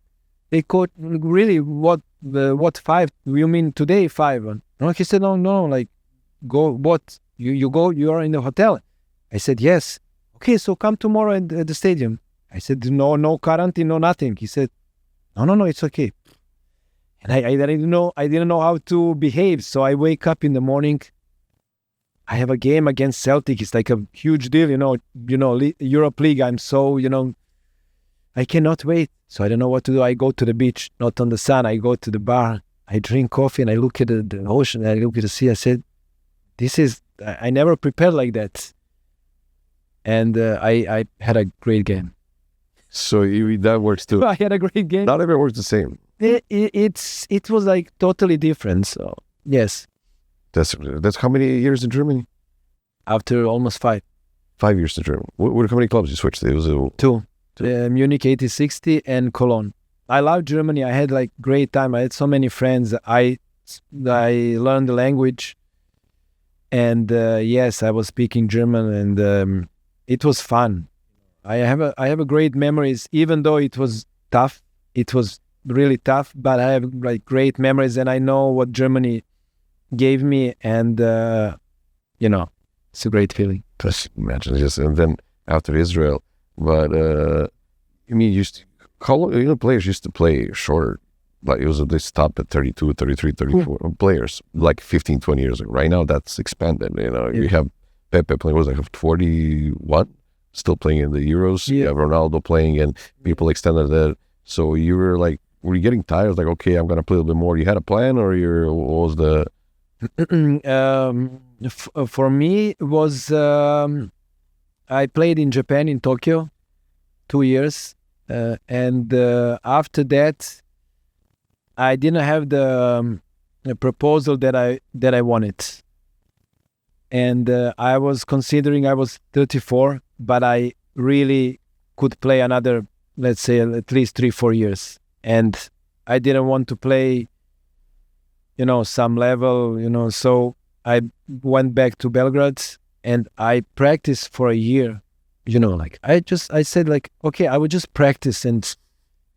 hey, coach, really, what 5? You mean today 5? No, he said, no, go, what? You go, you are in the hotel. I said, yes. Okay, so come tomorrow at the stadium. I said, no quarantine, no nothing. He said, no, it's okay. And I didn't know how to behave. So I wake up in the morning. I have a game against Celtic. It's like a huge deal, Europe League. I'm so, I cannot wait. So I don't know what to do. I go to the beach, not on the sun. I go to the bar. I drink coffee, and I look at the ocean. I look at the sea. I said, I never prepared like that. And I had a great game. So that works too. I had a great game. Not everyone works the same. It was totally different. So yes. That's how many years in Germany? After almost 5. 5 years in Germany. How many clubs you switched? It was 2. Munich 8060 and Cologne. I love Germany. I had great time. I had so many friends. I learned the language, and yes, I was speaking German, and it was fun. I have a great memories, even though it was tough. It was really tough, but I have great memories, and I know what Germany gave me, and it's a great feeling. Just imagine and then after Israel, but players used to play shorter. They stopped at 32, 33, 34 players 15, 20 years ago. Right now that's expanded. You have Pepe playing, 41, still playing in the Euros. Yeah. You have Ronaldo playing, and people extended that. So you were were you getting tired? Okay, I'm going to play a little bit more. You had a plan, or what was the... For me, it was I played in Japan, in Tokyo, 2 years, and after that, I didn't have the proposal that I wanted, and I was considering. I was 34, but I really could play another, let's say, at least 3-4 years, and I didn't want to play some level, so I went back to Belgrade, and I practiced for a year, I said okay, I would just practice, and,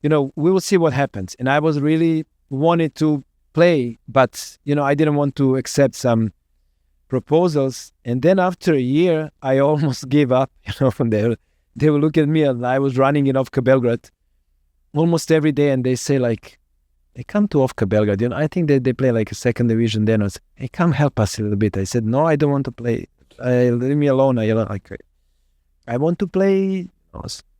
we will see what happens. And I was really wanted to play, but, I didn't want to accept some proposals. And then after a year, I almost gave up, from there. They would look at me, and I was running in Ofka Belgrade almost every day, and they say they come to Ofka Belgrade, I think they play a second division then. I said, hey, come help us a little bit. I said, no, I don't want to play. Leave me alone. I want to play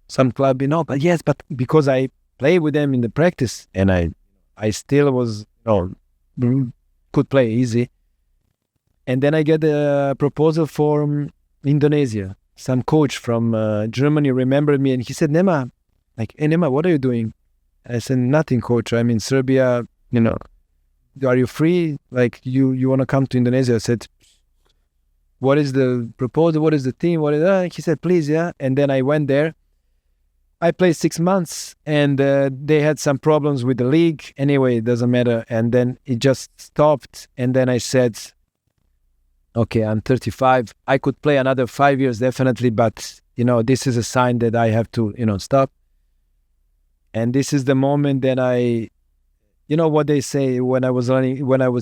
some club, but yes, but because I play with them in the practice, and I still was, could play easy. And then I get a proposal from Indonesia. Some coach from Germany remembered me, and he said, Nema, hey, Nema, what are you doing? I said, nothing, coach. I'm in Serbia, are you free? You want to come to Indonesia? I said, what is the proposal? What is the team? He said, please, yeah. And then I went there. I played 6 months, and they had some problems with the league. Anyway, it doesn't matter. And then it just stopped. And then I said, okay, I'm 35. I could play another 5 years, definitely. But, this is a sign that I have to, stop. And this is the moment that I, what they say when I was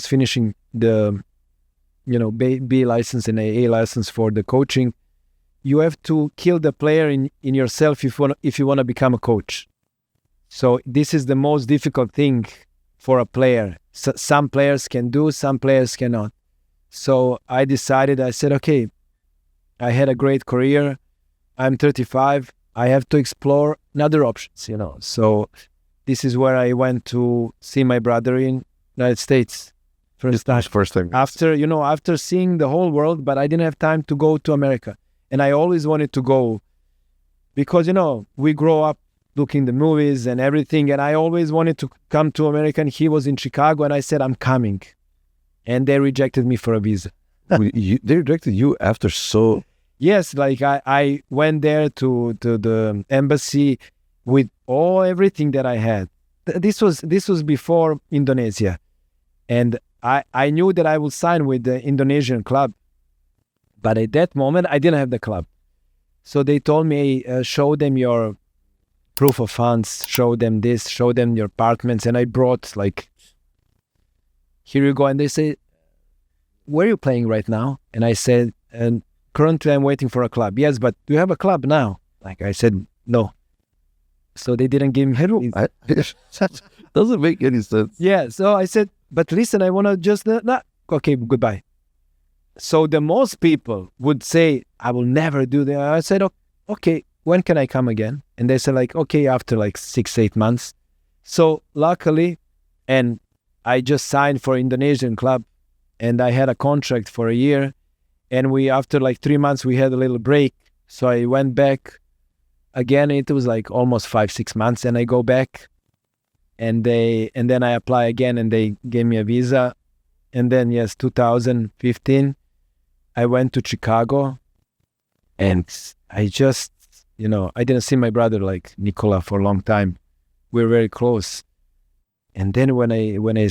finishing the, B license and A license for the coaching, you have to kill the player in yourself if you want to become a coach. So this is the most difficult thing for a player. So some players can do, some players cannot. So I decided, I said, okay, I had a great career. I'm 35. I have to explore other options, So this is where I went to see my brother in United States. First time. After seeing the whole world, but I didn't have time to go to America. And I always wanted to go because, we grow up looking the movies and everything. And I always wanted to come to America. And he was in Chicago and I said, I'm coming. And they rejected me for a visa. They rejected you after so... Yes, like I went there to the embassy with everything that I had. This was before Indonesia. And I knew that I would sign with the Indonesian club. But at that moment, I didn't have the club. So they told me, show them your proof of funds, show them this, show them your apartments. And I brought here you go. And they say, where are you playing right now? And I said, and currently I'm waiting for a club. Yes, but do you have a club now? Like I said, no. So they didn't give me... Doesn't make any sense. Yeah, so I said, but listen, I want to just... Okay, goodbye. So the most people would say, I will never do that. I said, okay, when can I come again? And they said okay, after 6-8 months. So luckily, and I just signed for Indonesian club and I had a contract for a year. And after 3 months, we had a little break. So I went back again. It was almost 5-6 months. And I go back and then I apply again and they gave me a visa. And then, 2015, I went to Chicago and I just, I didn't see my brother Nicola for a long time. We were very close. And then when I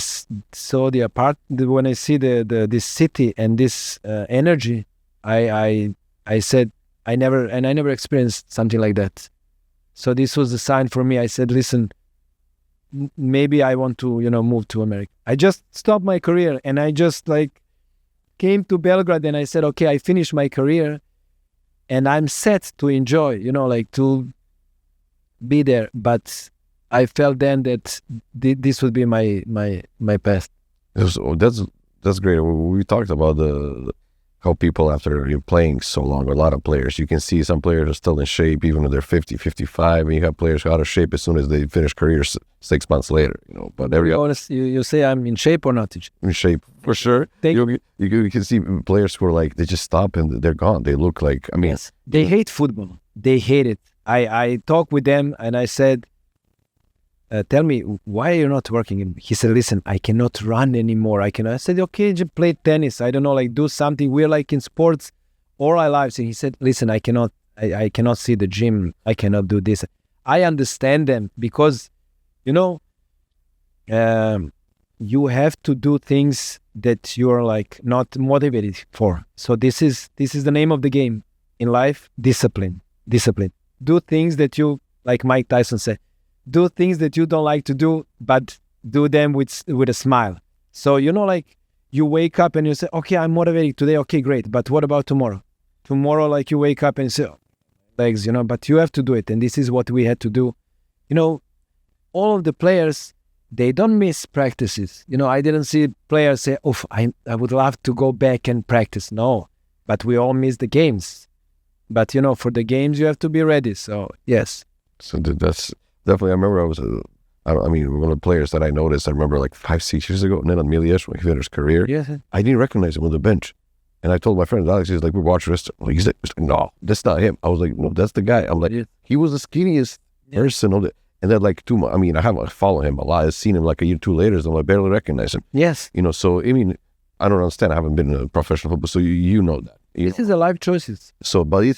saw when I see this city and this energy, I said I never experienced something like that. So this was a sign for me. I said, listen, maybe I want to move to America. I just stopped my career and I just came to Belgrade and I said, okay, I finished my career and I'm set to enjoy, to be there. But I felt then that this would be my path. That's great. We talked about how people, after you're playing so long, a lot of players, you can see some players are still in shape even when they're 50, 55, and you have players who are out of shape as soon as they finish careers 6 months later. But honest, you say I'm in shape or not? In shape, for sure. You can see players who are they just stop and they're gone. They look yes. They hate football. They hate it. I talked with them and I said, tell me, why are you not working? He said, listen, I cannot run anymore. I said, okay, just play tennis. I don't know, do something. We're in sports all our lives. And he said, listen, I cannot see the gym. I cannot do this. I understand them because, you have to do things that you're not motivated for. So this is the name of the game in life, discipline. Do things that you, like Mike Tyson said, do things that you don't like to do, but do them with a smile. So, you wake up and you say, okay, I'm motivated today. Okay, great. But what about tomorrow? Tomorrow, you wake up and say, legs, but you have to do it. And this is what we had to do. All of the players, they don't miss practices. I didn't see players say, I would love to go back and practice. No, but we all miss the games. But, for the games, you have to be ready. So, yes. So that's... Definitely, I remember one of the players that I noticed, I remember 5-6 years ago, Nenad Milic, when he finished his career, I didn't recognize him on the bench. And I told my friend Alex, he's we watched this. He's like, no, that's not him. I was like, no, that's the guy. I'm he was the skinniest person on the... And then 2 months, I haven't followed him a lot. I've seen him a year or two later, so I barely recognize him. Yes. So, I don't understand. I haven't been in a professional football, so you know that. This is a life choices. So, but you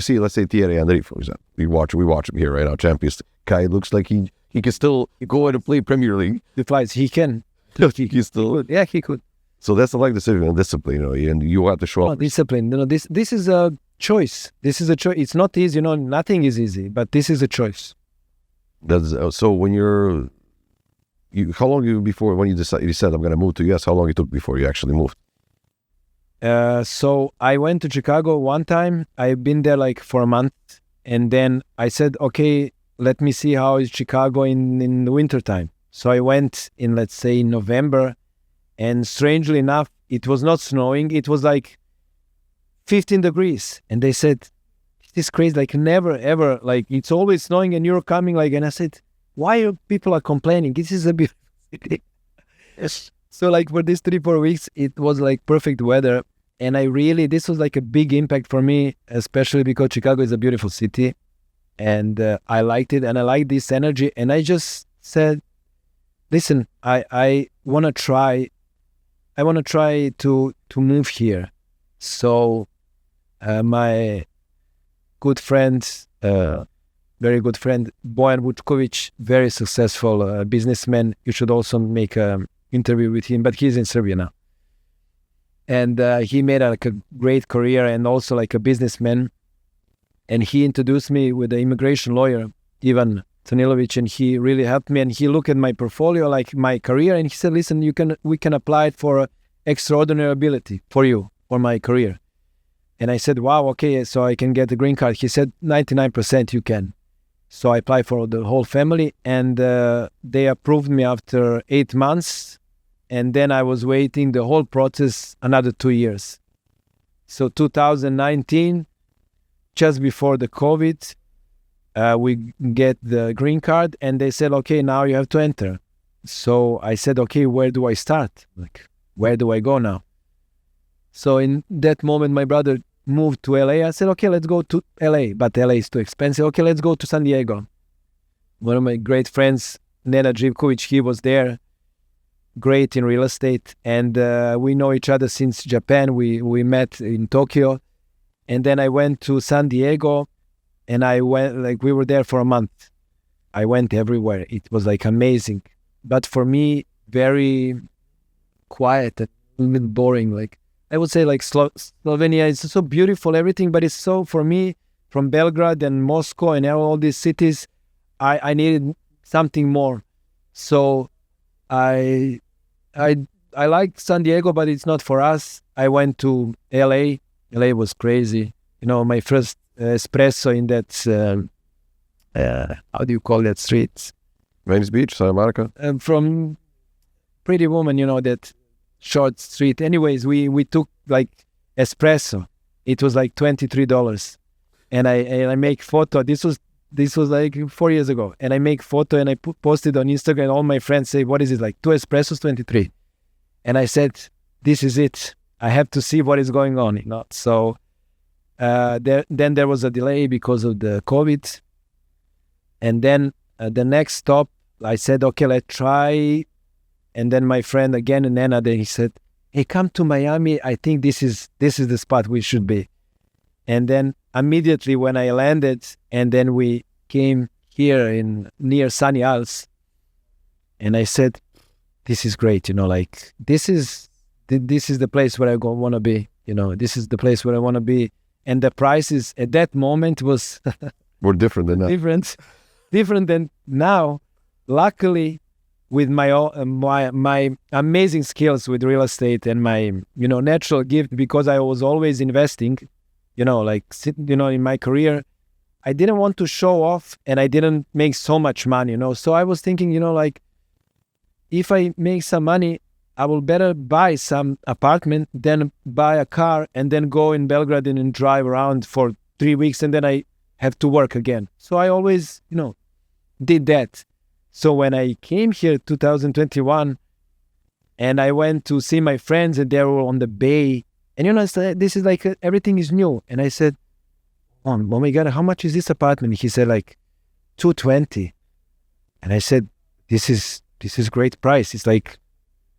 see, let's say Thierry Henry, for example. We watch him here right now, Champions guy looks like he can still go and play Premier League. The flights, he can. He still. Yeah, he could. So that's the decision and discipline, and you have to show up. Discipline. This is a choice. This is a choice. It's not easy. Nothing is easy, but this is a choice. That's so. When how long before when you said I'm going to move to US? How long it took before you actually moved? So I went to Chicago one time. I've been there like for a month. And then I said, okay, let me see how is Chicago in the wintertime. So I went in, let's say, November. And strangely enough, it was not snowing. It was like 15 degrees. And they said, this is crazy. Like never, ever. Like it's always snowing and you're coming like, and I said, why are people complaining? This is a beautiful city. Yes. So like for these 3-4 weeks, it was like perfect weather. And this was like a big impact for me, especially because Chicago is a beautiful city. And I liked it and I liked this energy. And I just said, listen, I want to try to move here. So my good friend, very good friend, Nemanja Vucicevic, very successful businessman. You should also make an interview with him, but he's in Serbia now. And he made like a great career and also like a businessman. And he introduced me with the immigration lawyer, Ivan Tonilovic, and he really helped me. And he looked at my portfolio, like my career, and he said, listen, we can apply it for extraordinary ability for you, for my career. And I said, wow, okay, so I can get the green card. He said, 99% you can. So I applied for the whole family, and they approved me after 8 months. And then I was waiting the whole process another 2 years. So 2019, just before the COVID, we get the green card, and they said, okay, now you have to enter. So I said, okay, where do I start? Like, where do I go now? So in that moment, my brother moved to LA. I said, okay, let's go to LA, but LA is too expensive. Okay, let's go to San Diego. One of my great friends, Nemanja Vucicevic, he was there, great in real estate. And we know each other since Japan. We met in Tokyo. And then I went to San Diego, and we were there for a month. I went everywhere. It was like amazing. But for me, very quiet, a little bit boring. Like I would say like Slovenia is so beautiful, everything, but it's so, for me, from Belgrade and Moscow and all these cities, I needed something more. So I like San Diego, but it's not for us. I went to LA. LA was crazy. You know, my first espresso in that, how do you call that street? Venice Beach, Santa Monica? From Pretty Woman, you know, that short street. Anyways, we took like espresso. It was like $23. And I make photo. This was like 4 years ago. And I make photo and I posted on Instagram. All my friends say, what is it, like 2 espressos, 23? And I said, this is it. I have to see what is going on. You know? So then there was a delay because of the COVID. And then the next stop, I said, okay, let's try. And then my friend again, Nena, then he said, hey, come to Miami. I think this is the spot we should be. And then immediately when I landed, and then we came here near Sunny Isles, and I said, this is great, you know, like this is the place where I want to be, you know, this is the place where I want to be. And the prices at that moment was Were different than that. different than now. Luckily, with my amazing skills with real estate and my, you know, natural gift, because I was always investing, you know, like, you know, in my career, I didn't want to show off, and I didn't make so much money, you know. So I was thinking, you know, like, if I make some money, I will better buy some apartment than buy a car and then go in Belgrade and drive around for 3 weeks, and then I have to work again. So I always, you know, did that. So when I came here 2021, and I went to see my friends, and they were on the bay, and you know, this is like everything is new. And I said, oh my God, how much is this apartment? He said like $220. And I said, this is great price. It's like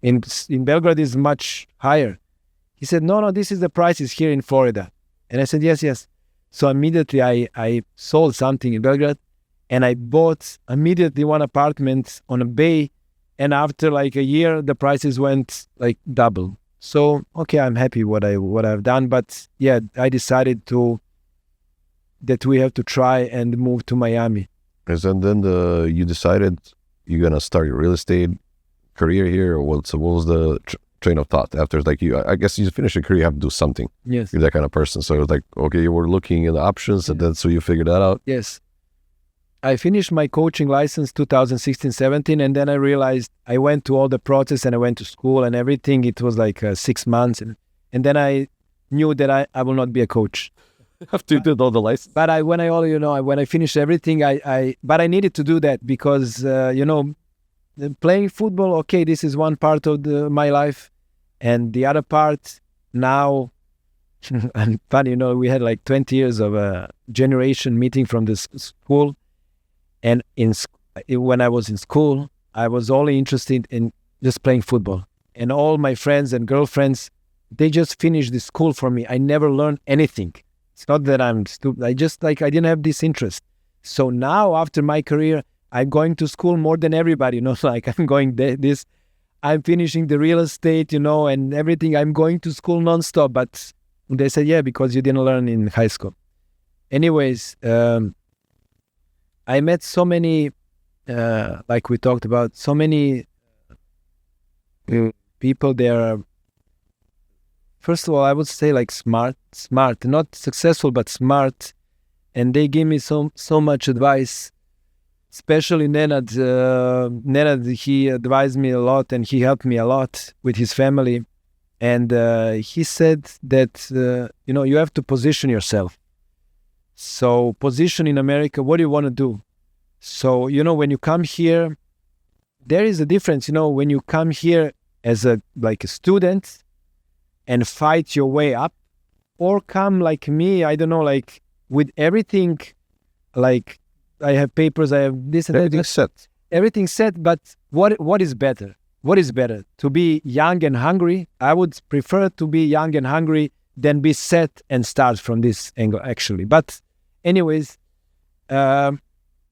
in Belgrade is much higher. He said, no, this is the prices here in Florida. And I said, yes. So immediately I sold something in Belgrade, and I bought immediately one apartment on a bay. And after like a year, the prices went like double. So, okay, I'm happy what I've done. But yeah, I decided that we have to try and move to Miami. And then you decided you're going to start your real estate career here, or what was the train of thought after, like, I guess you finish your career, you have to do something. Yes. You're that kind of person. So it was like, okay, you were looking at the options, and then so you figured that out. Yes. I finished my coaching license 2016-17, and then I realized I went to all the process, and I went to school and everything. It was like 6 months, and then I knew that I will not be a coach. After you did all the license. But when I finished everything, but I needed to do that because playing football. Okay, this is one part of my life, and the other part now. And funny, we had like 20 years of a generation meeting from the school, and when I was in school, I was only interested in just playing football, and all my friends and girlfriends, they just finished the school for me. I never learned anything. It's not that I'm stupid. I didn't have this interest. So now after my career, I'm going to school more than everybody. Like I'm going I'm finishing the real estate, and everything. I'm going to school nonstop. But they said, yeah, because you didn't learn in high school. Anyways, I met so many, like we talked about, so many people there. First of all, I would say like smart, not successful, but smart. And they gave me so much advice, especially Nenad. Nenad, he advised me a lot, and he helped me a lot with his family. And he said that, you have to position yourself. So position in America, what do you want to do? So, when you come here, there is a difference, when you come here as a student and fight your way up, or come like me, I don't know, like with everything, like I have papers, I have this and everything's set. Everything's set, but what is better? What is better? To be young and hungry? I would prefer to be young and hungry than be set and start from this angle, actually. But anyways, I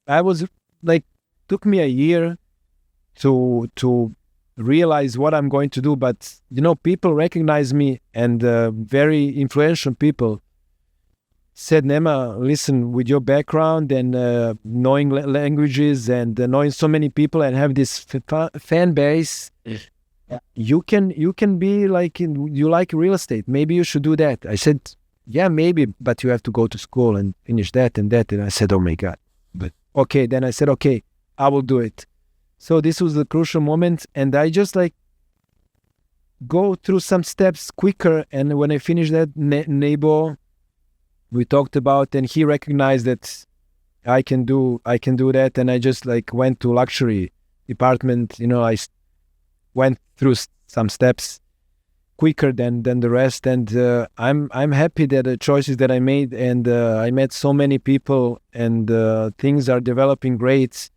was like, took me a year to realize what I'm going to do. But, people recognize me, and very influential people said, Nema, listen, with your background and knowing languages and knowing so many people and have this fan base, you can be like, you like real estate. Maybe you should do that. I said, yeah, maybe, but you have to go to school and finish that and that. And I said, oh my God. But okay, then I said, okay, I will do it. So this was the crucial moment, and I just go through some steps quicker. And when I finished that, Nebo, we talked about, and he recognized that I can do that, and I just went to luxury department. I went through some steps quicker than the rest, and I'm happy that the choices that I made, and I met so many people, and things are developing great,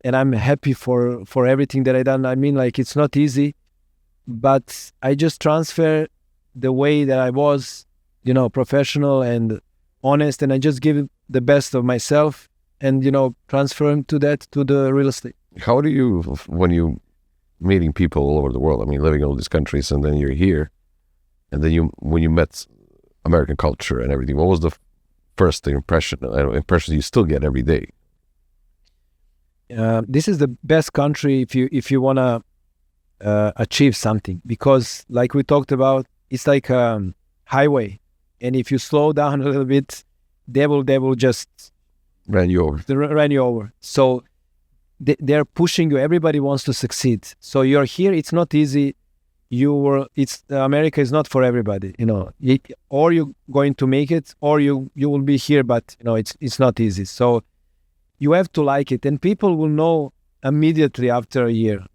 and I'm happy for everything that I done. I mean, it's not easy, but I just transfer the way that I was, professional and honest, and I just give the best of myself, and transfer to the real estate. How do you, when you meeting people all over the world, I mean, living in all these countries, and then you're here, and then when you met American culture and everything, what was the first impression you still get every day? This is the best country if you want to achieve something, because like we talked about, it's like a highway, and if you slow down a little bit, they will just ran you over. So they're pushing you. Everybody wants to succeed. So you're here. It's not easy. America is not for everybody. Or you're going to make it, or you will be here. But it's not easy. So you have to like it, and people will know immediately after a year.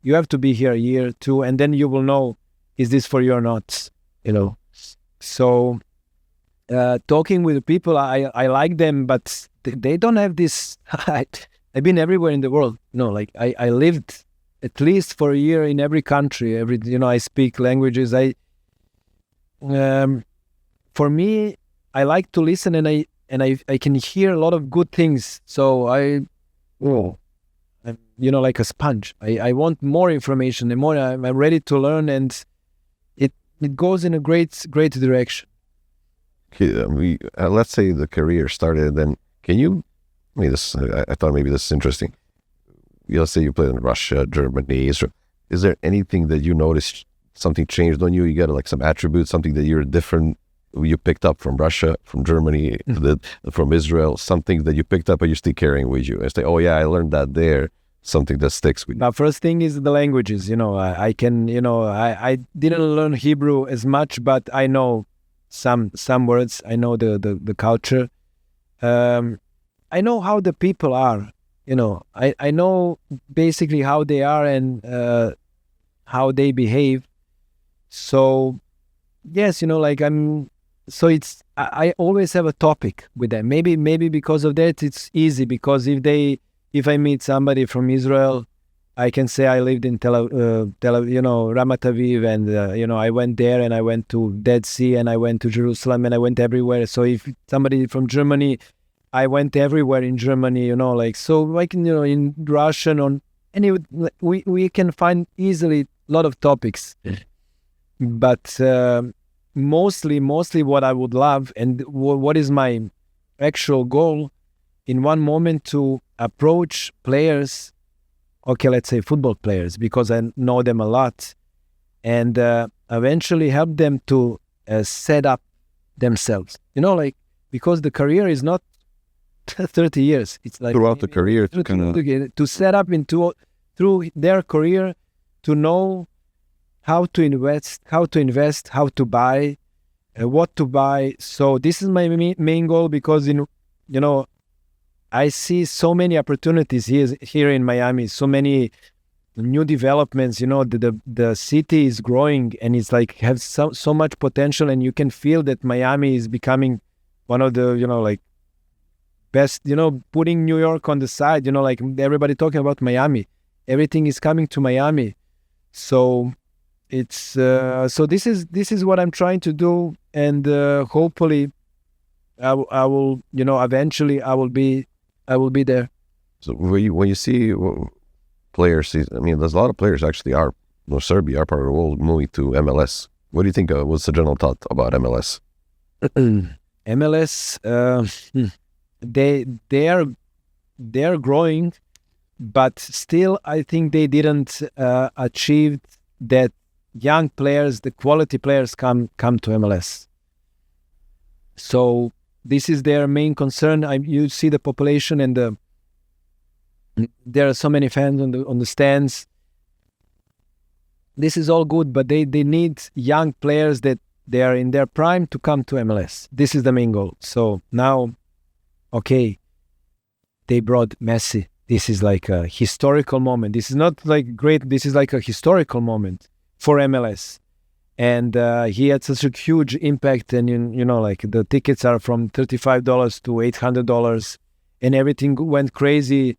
You have to be here a year, 2, and then you will know, is this for you or not? So talking with the people, I like them, but they don't have this. I've been everywhere in the world. I lived at least for a year in every country. I speak languages. For me, I like to listen, and I can hear a lot of good things. So I'm like a sponge. I want more information, and more. I'm ready to learn, and it goes in a great direction. Okay, let's say the career started. Then can you? I thought maybe this is interesting. Let's say you played in Russia, Germany, Israel. Is there anything that you noticed something changed on you? You got like some attributes, something that you're different, you picked up from Russia, from Germany, from Israel, something that you picked up and you're still carrying with you. And say, oh yeah, I learned that there, something that sticks with you. Now, first thing is the languages. I can, I didn't learn Hebrew as much, but I know some words. I know the culture. I know how the people are. I know basically how they are and how they behave. So yes, so I always have a topic with them. Maybe because of that it's easy, because if I meet somebody from Israel, I can say I lived in Ramat Aviv, and I went there, and I went to Dead Sea, and I went to Jerusalem, and I went everywhere. So if somebody from Germany, I went everywhere in Germany, so like, in Russian, we can find easily a lot of topics. But mostly what I would love, and what is my actual goal in one moment, to approach players, okay, let's say football players, because I know them a lot, and eventually help them to set up themselves, because the career is not 30 years. It's like throughout the career to set up through their career, to know how to invest, how to buy, what to buy. So this is my main goal, because I see so many opportunities here in Miami, so many new developments. The city is growing, and it's like has so much potential, and you can feel that Miami is becoming one of the best, putting New York on the side, like everybody talking about Miami, everything is coming to Miami. So it's so this is what I'm trying to do, and hopefully I will eventually I will be there. So when you see players, there's a lot of players actually Serbia, our part of the world, moving to MLS. What do you think? What's the general thought about MLS? MLS, they are growing, but still I think they didn't achieve that young players, the quality players come to MLS. So this is their main concern. You see the population, and there are so many fans on the stands. This is all good, but they need young players that they are in their prime to come to MLS. This is the main goal. So now, okay, they brought Messi. This is like a historical moment. This is not like great. This is like a historical moment for MLS. And he had such a huge impact. And, like the tickets are from $35 to $800, and everything went crazy.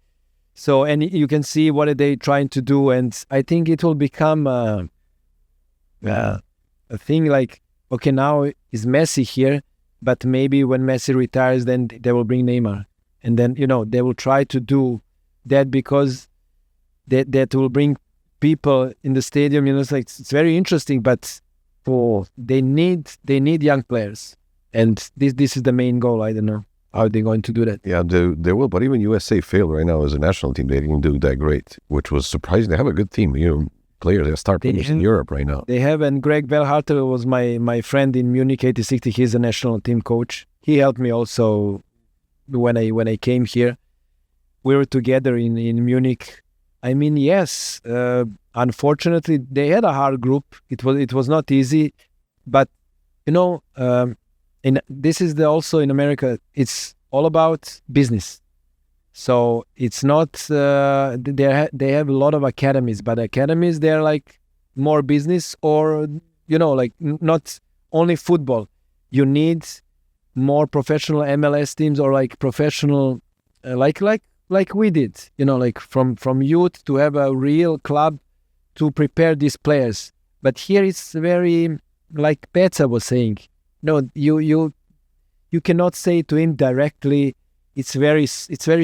So, and you can see what are they trying to do. And I think it will become a thing like, okay, now is Messi here, but maybe when Messi retires, then they will bring Neymar. And then, they will try to do that, because that will bring people in the stadium. It's very interesting, but they need young players. And this is the main goal. I don't know how they're going to do that. Yeah, they will. But even USA failed right now as a national team. They didn't do that great, which was surprising. They have a good team. Players, they start players in Europe right now. They have, and Greg Velharter was my friend in Munich 8060. He's a national team coach. He helped me also when I came here. We were together in Munich. Yes, unfortunately they had a hard group. It was not easy, but this is also in America. It's all about business. So it's not, they have a lot of academies, but academies, they're like more business, or, not only football. You need more professional MLS teams, or like professional, like we did, like from youth, to have a real club to prepare these players. But here it's very, like Peca was saying, you cannot say to him directly. It's very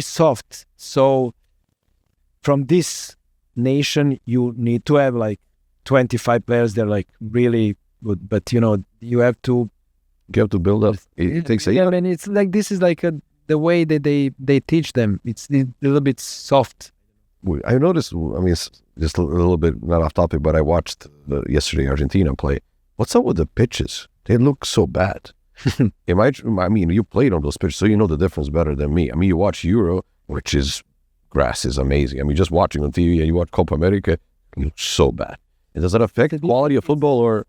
soft. So from this nation, you need to have like 25 players. They're like really good, but you have to build up. It takes a year. And it's like, this is like the way that they teach them. It's a little bit soft. I noticed. just a little bit, not off topic, but I watched yesterday Argentina play. What's up with the pitches? They look so bad. I mean, you played on those pitches, so you know the difference better than me. I mean, you watch Euro, which is, grass is amazing. I mean, just watching on TV, and you watch Copa America, it looks so bad. And does that affect the quality of football, or?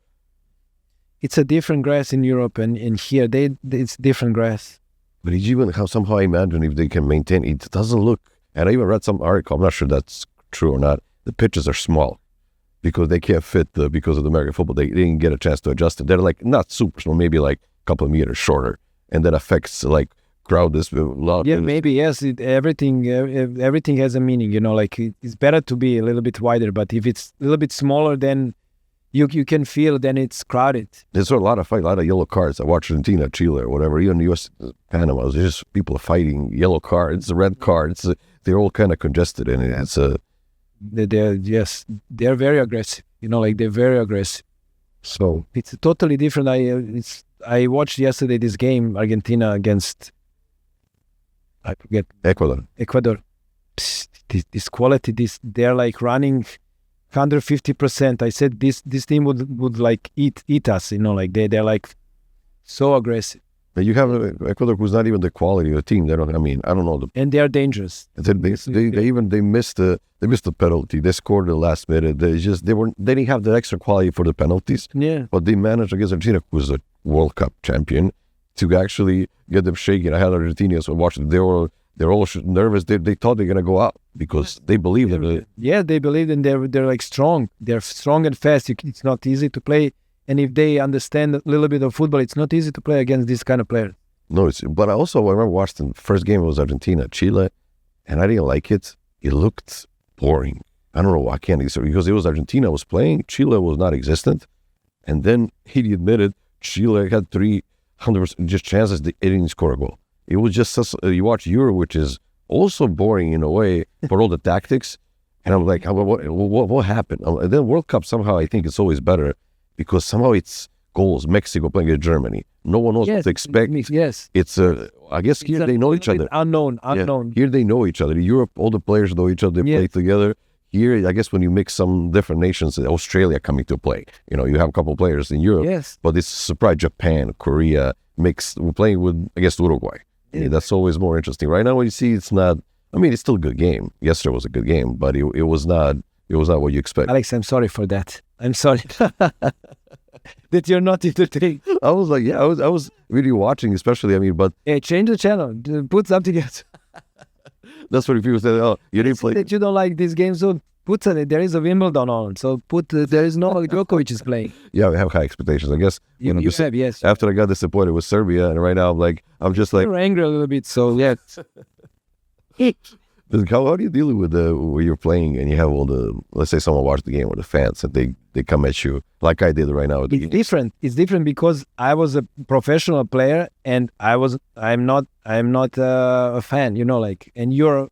It's a different grass in Europe, and in here, it's different grass. But it's even how somehow I imagine if they can maintain, it doesn't look, and I even read some article, I'm not sure that's true or not, the pitches are small because they can't fit because of the American football. They didn't get a chance to adjust it. They're like, not super small, maybe like a couple of meters shorter, and that affects like crowd this a lot. Yeah, maybe, yes. Everything has a meaning, you know, like it's better to be a little bit wider, but if it's a little bit smaller, then you can feel then it's crowded. There's a lot of yellow cards. I watched Argentina, Chile, or whatever, even U.S., Panama. There's just people fighting yellow cards, red cards. They're all kind of congested, and it's a. They're very aggressive. You know, like they're very aggressive. So it's totally different. I watched yesterday this game, Argentina against, I forget, Ecuador. Psst, this quality, they're like running 150%. I said this team would like eat us. You know, like they're like so aggressive. But you have Ecuador, who's not even the quality of the team. They don't. I mean, I don't know. And they are dangerous. They missed the penalty. They scored the last minute. They didn't have the extra quality for the penalties. Yeah. But they managed against Argentina, who was a World Cup champion, to actually get them shaking. I had Argentinians watching. They're all nervous. They thought they're gonna go out because they believe that. They believe, and they're like strong. They're strong and fast. It's not easy to play. And if they understand a little bit of football, it's not easy to play against this kind of player. No, but I remember watching the first game. It was Argentina, Chile, and I didn't like it. It looked boring. I don't know why I can't answer, because it was Argentina was playing, Chile was not existent, and then he admitted Chile had 300% just chances. They didn't score a goal. It was just you watch Euro, which is also boring in a way for all the tactics, and I'm like, what happened? And then World Cup somehow I think it's always better. Because somehow it's goals. Mexico playing against Germany. No one knows what to expect. Yes. It's I guess here they know each other. Unknown. Yeah. Here they know each other. In Europe, all the players know each other. They play together. Here, I guess when you mix some different nations, Australia coming to play. You know, you have a couple of players in Europe. Yes. But it's a surprise. Japan, Korea, mixed. We're playing with, I guess, Uruguay. Yeah, that's always more interesting. Right now, when you see it's not. I mean, it's still a good game. Yesterday was a good game, but it was not. It was not what you expect. Alex, I'm sorry for that. I'm sorry that you're not entertained. I was like, I was really watching, especially. I mean, but change the channel. Put something else. That's what people say. Oh, you didn't play. That you don't like this game, so put something. There is a Wimbledon on, so there is no Djokovic is playing. Yeah, we have high expectations. I guess you have, yes. After I got disappointed with Serbia, and right now I'm just like you're angry a little bit. So yeah. How do you deal with where you're playing and you have all the, let's say someone watched the game or the fans and they come at you like I did right now. It's different. It's different because I was a professional player and I'm not a fan, you know, like, and you're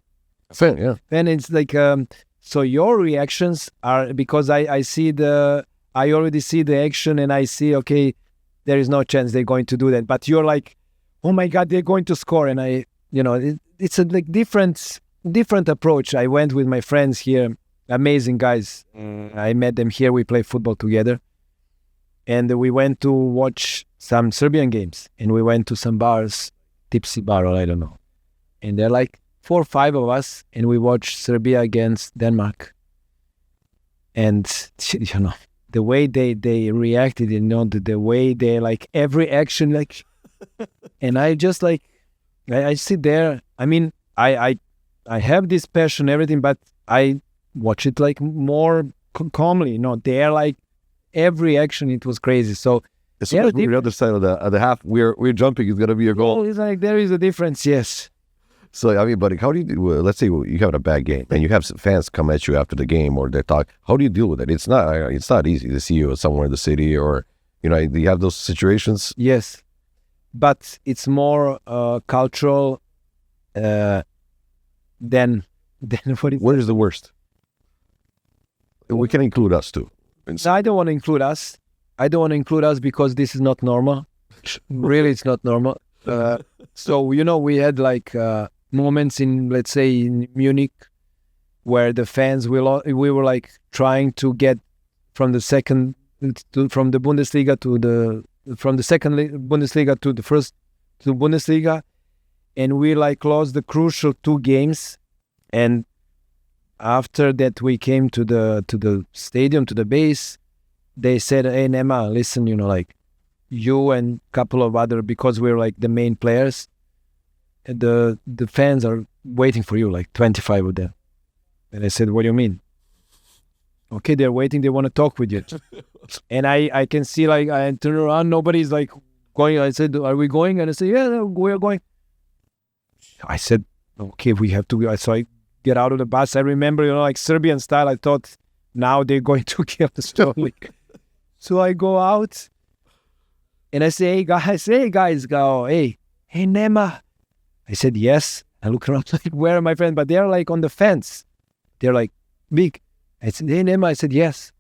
a fan, yeah. And it's like, so your reactions are because I already see the action and I see, okay, there is no chance they're going to do that. But you're like, oh my God, they're going to score. And it's a like different approach. I went with my friends here, amazing guys. I met them here. We play football together. And we went to watch some Serbian games. And we went to some bars, Tipsy Bar, or I don't know. And they're like 4 or 5 of us. And we watched Serbia against Denmark. And, the way they reacted, the way they like every action, like, and I just like, I sit there. I mean, I have this passion, everything, but I watch it like more calmly. They're like every action. It was crazy. So the other side of the half, we're jumping. It's gonna be a goal. It's like there is a difference. Yes. So I mean, but how do you do? Let's say you have a bad game and you have some fans come at you after the game or they talk. How do you deal with it? It's not easy to see you somewhere in the city or do you have those situations? Yes, but it's more cultural. Then what is What is the worst? We can include us too. No, I don't want to include us. I don't want to include us because this is not normal. Really, it's not normal. So we had like moments in, let's say, in Munich, where the fans we were like trying to get from the from the Bundesliga to from the second Bundesliga to the first to Bundesliga, and we like lost the crucial 2 games. And after that we came to the stadium, to the base. They said, "Hey Nema, listen, like you and a couple of other, because we're like the main players, the fans are waiting for you, like 25 of them." And I said, "What do you mean?" "Okay, they're waiting, they want to talk with you." And I can see, like, I turn around, nobody's like going. I said, "Are we going?" And I said, "Yeah, we are going." I said, "Okay, we have to go." So I get out of the bus. I remember, like Serbian style, I thought now they're going to kill the story. So I go out and I say, "Hey guys, go, hey Nema." I said, "Yes." I look around like, "Where are my friends?" But they're like on the fence. They're like big. I said, "Hey Nema." I said, "Yes."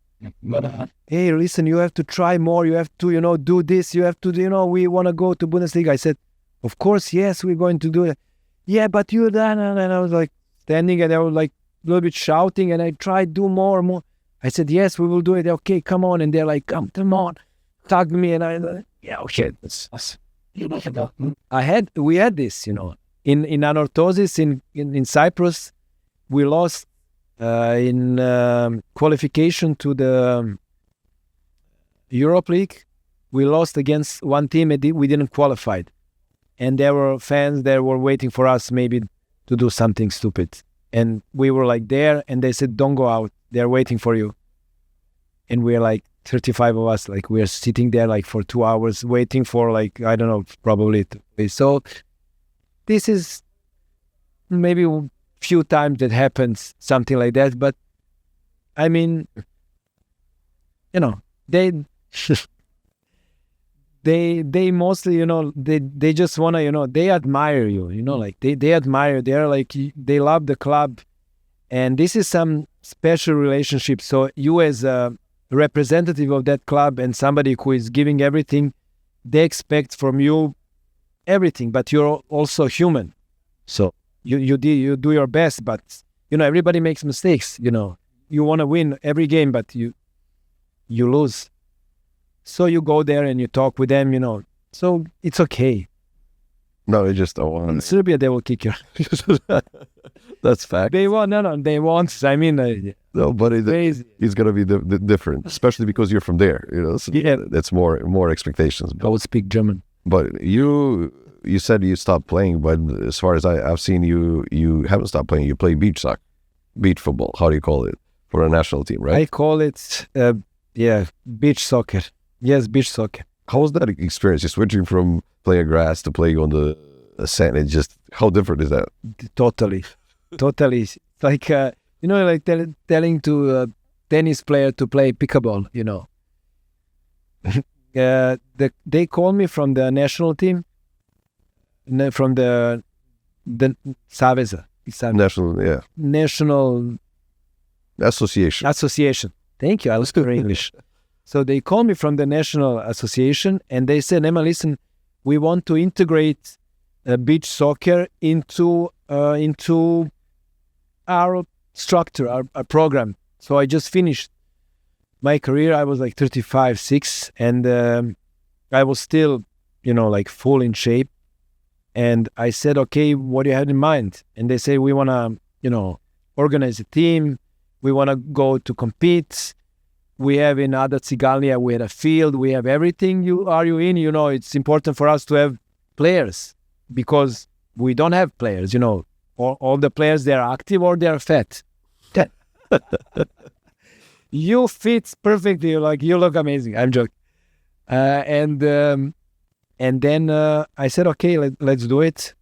"Hey, listen, you have to try more. You have to, do this. You have to, we want to go to Bundesliga." I said, "Of course, yes, we're going to do it." "Yeah, but you done." And I was like standing and I was like a little bit shouting and I tried to do more. I said, "Yes, we will do it." "Okay, come on." And they're like, come on. Tugged me and I, yeah, okay. That's us. We had this, in Anorthosis in Cyprus. We lost in qualification to the Europe League. We lost against one team and we didn't qualify. And there were fans that were waiting for us maybe to do something stupid. And we were like there and they said, "Don't go out. They're waiting for you." And we're like 35 of us, like we're sitting there like for 2 hours waiting for like, I don't know, probably. So this is maybe a few times that happens, something like that. But I mean, they they mostly, they just want to, they admire you, like they admire, they're like, they love the club. And this is some special relationship. So you as a representative of that club and somebody who is giving everything, they expect from you everything, but you're also human. So you do your best, but everybody makes mistakes. You want to win every game, but you lose. So you go there and you talk with them, so it's okay. No, they just don't In want. Serbia, they will kick you. That's fact. They want, they want. I mean, No, but crazy. it's gonna be the different, especially because you're from there. So Yeah. that's more expectations. I would speak German. But you said you stopped playing, but as far as I've seen you haven't stopped playing. You play beach soccer, beach football. How do you call it for a national team, right? I call it, beach soccer. Yes, beach soccer. How was that experience? Just switching from playing grass to playing on the sand. It's just, how different is that? Totally. It's like, like telling to a tennis player to play pickleball, they call me from the national team, from the Saveza. National, yeah. National Association. Thank you. I was good English. So they called me from the National Association and they said, "Nema, listen, we want to integrate beach soccer into our structure, our program." So I just finished my career. I was like 35, 6, and I was still, like full in shape. And I said, "Okay, what do you have in mind?" And they say, "We want to, organize a team. We want to go to compete. We have in Ada Cigalnia, we had a field, we have everything. Are you in? It's important for us to have players because we don't have players, all the players, they're active or they're fat." You fit perfectly, like you look amazing. I'm joking. And then I said, "Okay, let's do it."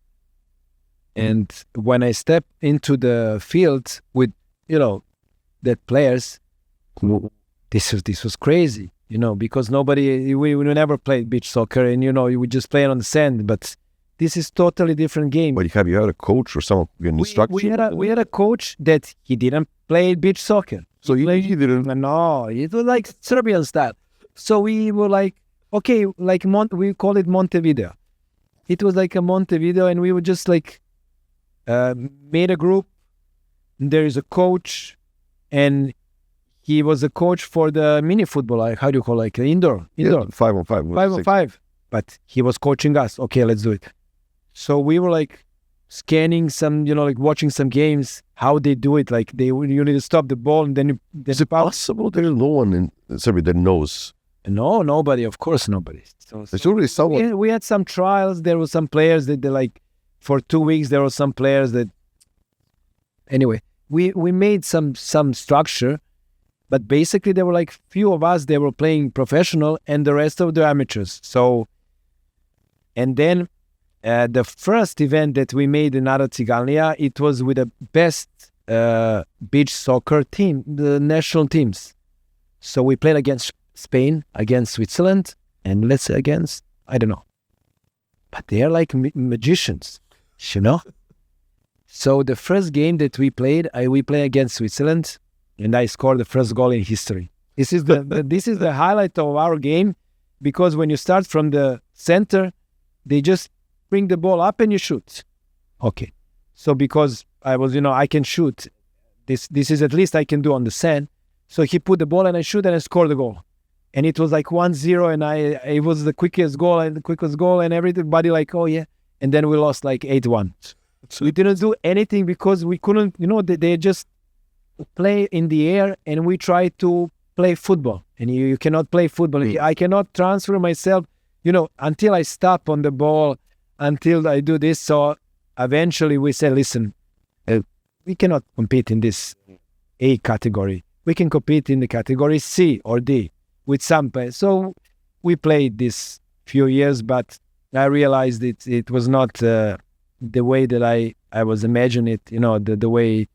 And when I stepped into the field with, that players, this was crazy, because we never played beach soccer, and we just play on the sand. But this is totally different game. But you had a coach or someone who can instruct you? We had a coach that he didn't play beach soccer. So he didn't. No, it was like Serbian style. So we were like, okay, like we call it Montevideo. It was like a Montevideo, and we would just like made a group. there is a coach, and he was a coach for the mini football. Like, how do you call it? Like indoor. Yeah, 5-on-5. 5-on-5. But he was coaching us. Okay, let's do it. So we were like scanning some, like watching some games, how they do it. Like you need to stop the ball and then Is it possible there's no one in Serbia that knows? No, nobody. Of course, nobody. There's already someone. We had some trials. There were some players that they like for 2 weeks. There were some players that. Anyway, we made some structure, but basically there were like few of us. They were playing professional, and the rest of the amateurs. So, and then the first event that we made in Ara Ciganlija, it was with the best beach soccer team, the national teams. So we played against Spain, against Switzerland, and let's say against, I don't know. But they're like magicians, you know? So the first game that we played, we played against Switzerland, and I scored the first goal in history. This is this is the highlight of our game, because when you start from the center, they just bring the ball up and you shoot. Okay. So because I was, I can shoot. This is at least I can do on the sand. So he put the ball and I shoot and I scored the goal. And it was like 1-0, and it was the quickest goal and everybody like, oh yeah. And then we lost like 8-1. So we didn't do anything because we couldn't, they just play in the air, and we tried to play football. And you cannot play football. I cannot transfer myself, until I stop on the ball, until I do this. So eventually we said, listen, we cannot compete in this A category. We can compete in the category C or D with some players. So we played this few years, but I realized it was not the way that I was imagining it, the way,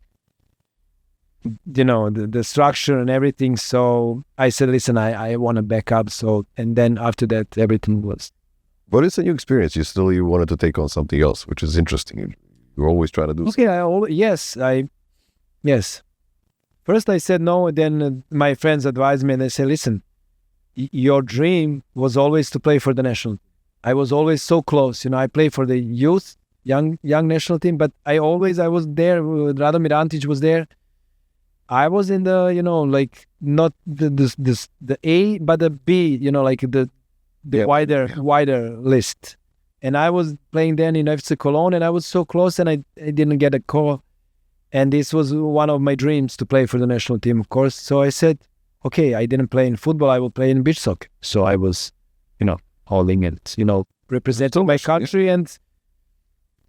the structure and everything. So I said, listen, I want to back up. So, and then after that, everything was. But it's a new experience. You wanted to take on something else, which is interesting. You always try to do something. Yes. First I said no, and then my friends advised me, and they said, listen, your dream was always to play for the national team. I was always so close. I played for the youth, young national team, but I was there. Radomir Antić was there. I was in the, like not the A, but the B, like the wider list. And I was playing then in FC Cologne, and I was so close, and I didn't get a call. And this was one of my dreams, to play for the national team, of course. So I said, okay, I didn't play in football, I will play in beach soccer. So I was, holding it, representing my country. And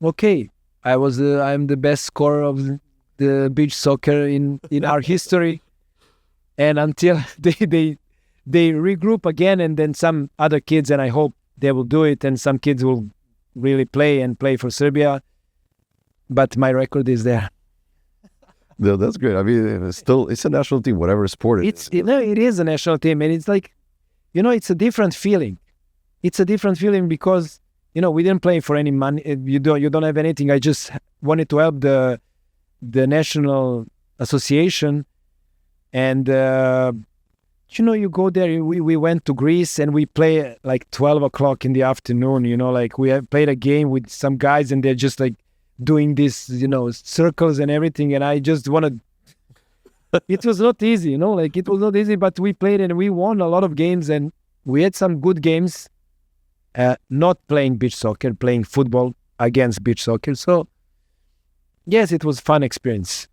okay, I'm the best scorer of the beach soccer in our history. And until they regroup again, and then some other kids, and I hope they will do it, and some kids will really play for Serbia. But my record is there. No, that's great. I mean, it's a national team, whatever sport it is. It is a national team, and it's like, it's a different feeling. It's a different feeling because, we didn't play for any money. You don't have anything. I just wanted to help the national association, and you go there. We went to Greece, and we play like 12 o'clock in the afternoon. Like we have played a game with some guys, and they're just like doing this, circles and everything, and I just wanted. It was not easy, it was not easy, but we played and we won a lot of games, and we had some good games. Not playing beach soccer, playing football against beach soccer. So, yes, it was a fun experience.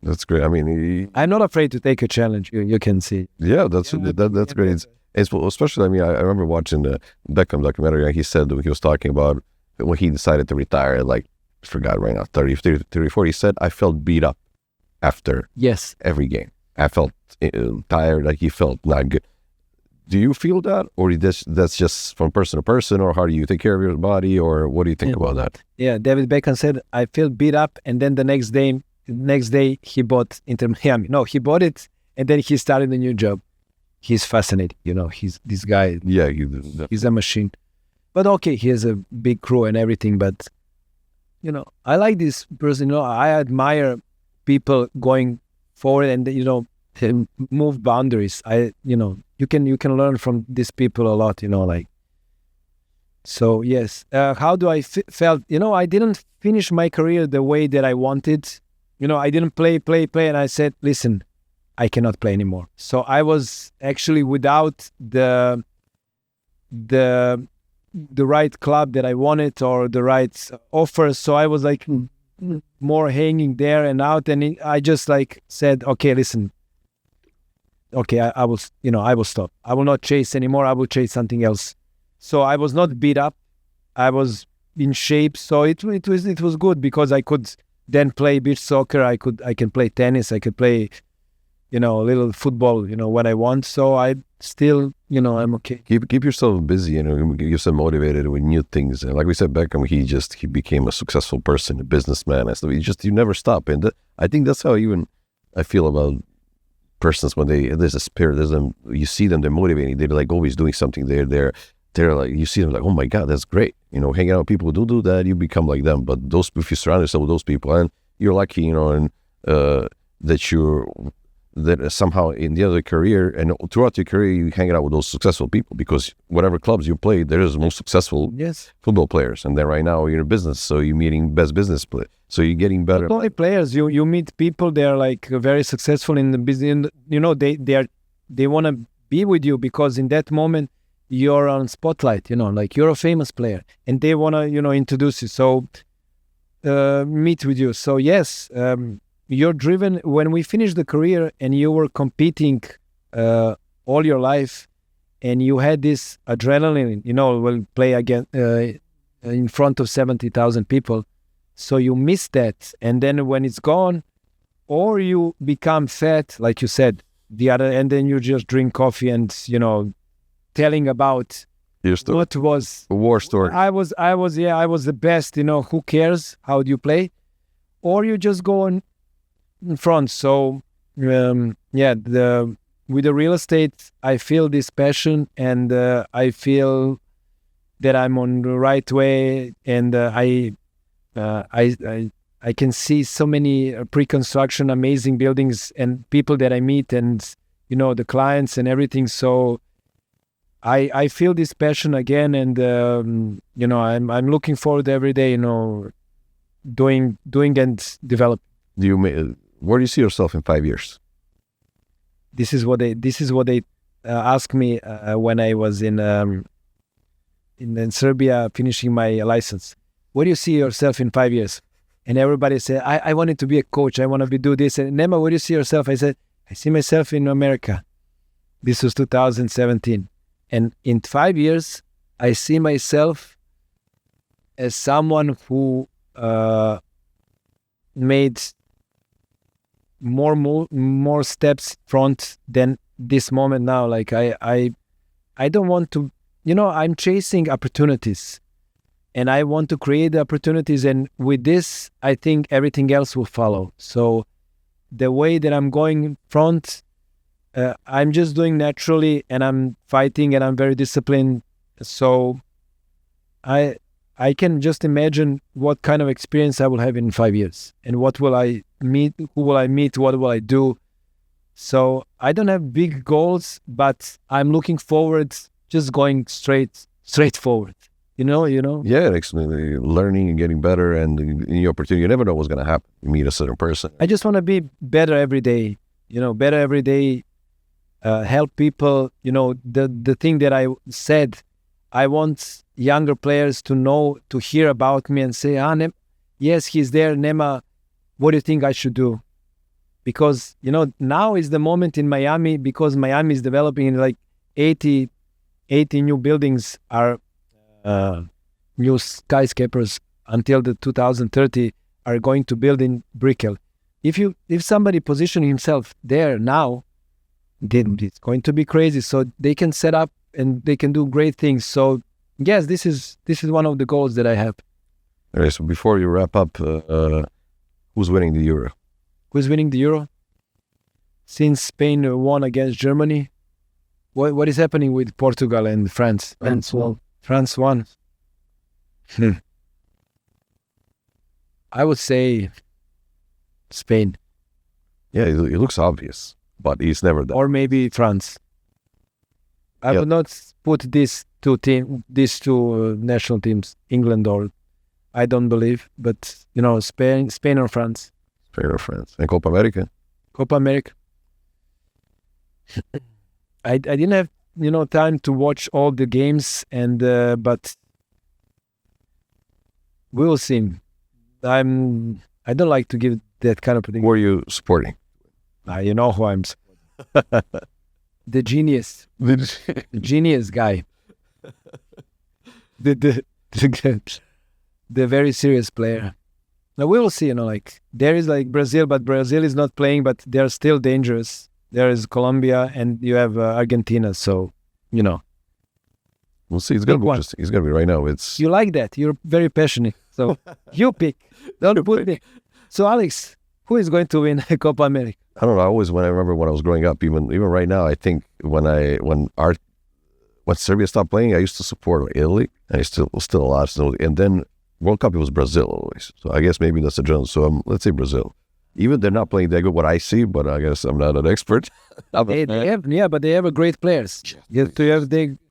That's great. I mean, I'm not afraid to take a challenge. You can see. Yeah, that's great. Especially, I mean, I remember watching the Beckham documentary, and he said he was talking about when he decided to retire, like, I forgot right now, 34, he said, I felt beat up after every game. I felt tired, like he felt not good. Do you feel that, or that's just from person to person, or how do you take care of your body, or what do you think about that? Yeah, David Beckham said, I feel beat up, and then the next day he bought Inter Miami. No, he bought it, and then he started a new job. He's fascinating, he's this guy. Yeah, he's a machine. But okay, he has a big crew and everything, but I like this person. I admire people going forward and to move boundaries. You can learn from these people a lot. So yes. How do I felt? I didn't finish my career the way that I wanted. I didn't play, and I said, listen, I cannot play anymore. So I was actually without the right club that I wanted or the right offer. So I was like more hanging there and out. And I just like said, okay, listen, okay, I will, I will stop. I will not chase anymore. I will chase something else. So I was not beat up. I was in shape. So it was good because I could then play beach soccer. I can play tennis. I could play, a little football, when I want. So I still, I'm okay. Keep yourself busy, get yourself motivated with new things. And like we said, Beckham, he became a successful person, a businessman. And so you never stop. And I think that's how even I feel about persons when there's a spirit, you see them, they're motivating. They're like always doing something. They're like, you see them like, oh my God, that's great. Hanging out with people who do that, you become like them. But if you surround yourself with those people, and you're lucky, and that somehow in the other career and throughout your career, you hang out with those successful people, because whatever clubs you play, there's the most successful football players. And then right now you're in business, so you're meeting best business players. So you're getting better. Not only players, you meet people, they're like very successful in the business. They want to be with you because in that moment you're on spotlight, like you're a famous player and they want to, introduce you. So meet with you. So yes, you're driven. When we finished the career and you were competing all your life and you had this adrenaline, we'll play again in front of 70,000 people. So you miss that. And then when it's gone, or you become fat, like you said, and then you just drink coffee and, telling about what was a war story. I was the best, who cares? How do you play? Or you just go in front. So, with the real estate, I feel this passion and I feel that I'm on the right way. And I can see so many pre-construction, amazing buildings and people that I meet and, the clients and everything. So I feel this passion again. And, I'm looking forward every day, doing and develop. Where do you see yourself in 5 years? This is what they asked me when I was in Serbia finishing my license. Where do you see yourself in 5 years? And everybody said, I wanted to be a coach. I want to do this. And Nema, where do you see yourself? I said, I see myself in America. This was 2017. And in 5 years, I see myself as someone who made more steps front than this moment now. Like I don't want to, I'm chasing opportunities. And I want to create the opportunities. And with this, I think everything else will follow. So the way that I'm going in front, I'm just doing naturally and I'm fighting and I'm very disciplined. So I can just imagine what kind of experience I will have in 5 years and what will I meet, who will I meet, what will I do. So I don't have big goals, but I'm looking forward, just going straight forward. Yeah, excellent. Learning and getting better, and in the opportunity, you never know what's going to happen. You meet a certain person. I just want to be better every day. Better every day. Help people. The thing that I said, I want younger players to hear about me and say, yes, he's there, Nema. What do you think I should do? Because now is the moment in Miami, because Miami is developing in like 80 new buildings are. New skyscrapers until the 2030 are going to build in Brickell. If somebody position himself there now, then it's going to be crazy. So they can set up and they can do great things. So yes, this is one of the goals that I have. Okay, so before you wrap up, who's winning the Euro? Who's winning the Euro? Since Spain won against Germany, what is happening with Portugal and France? France won. I would say Spain. Yeah, it looks obvious, but it's never done. Or maybe France. I would not put these two national teams, England or I don't believe, but Spain or France. Favorite friends. And Copa America? Copa America. I didn't have time to watch all the games, and but we will see. I don't like to give that kind of prediction. Who are you supporting? You know who I'm supporting. The genius. The genius guy. The very serious player. Now we will see, there is like Brazil, but Brazil is not playing, but they're still dangerous. There is Colombia and you have Argentina, so, We'll see. It's going to be interesting. It's going to be right now. You like that. You're very passionate. So you pick. Don't put me. So Alex, who is going to win Copa America? I don't know. I remember when I was growing up, even right now, I think when Serbia stopped playing, I used to support Italy, and I still a lot. So, and then World Cup, it was Brazil always. So I guess maybe that's a general. So let's say Brazil. Even they're not playing that good, what I see, but I guess I'm not an expert. They have a great players.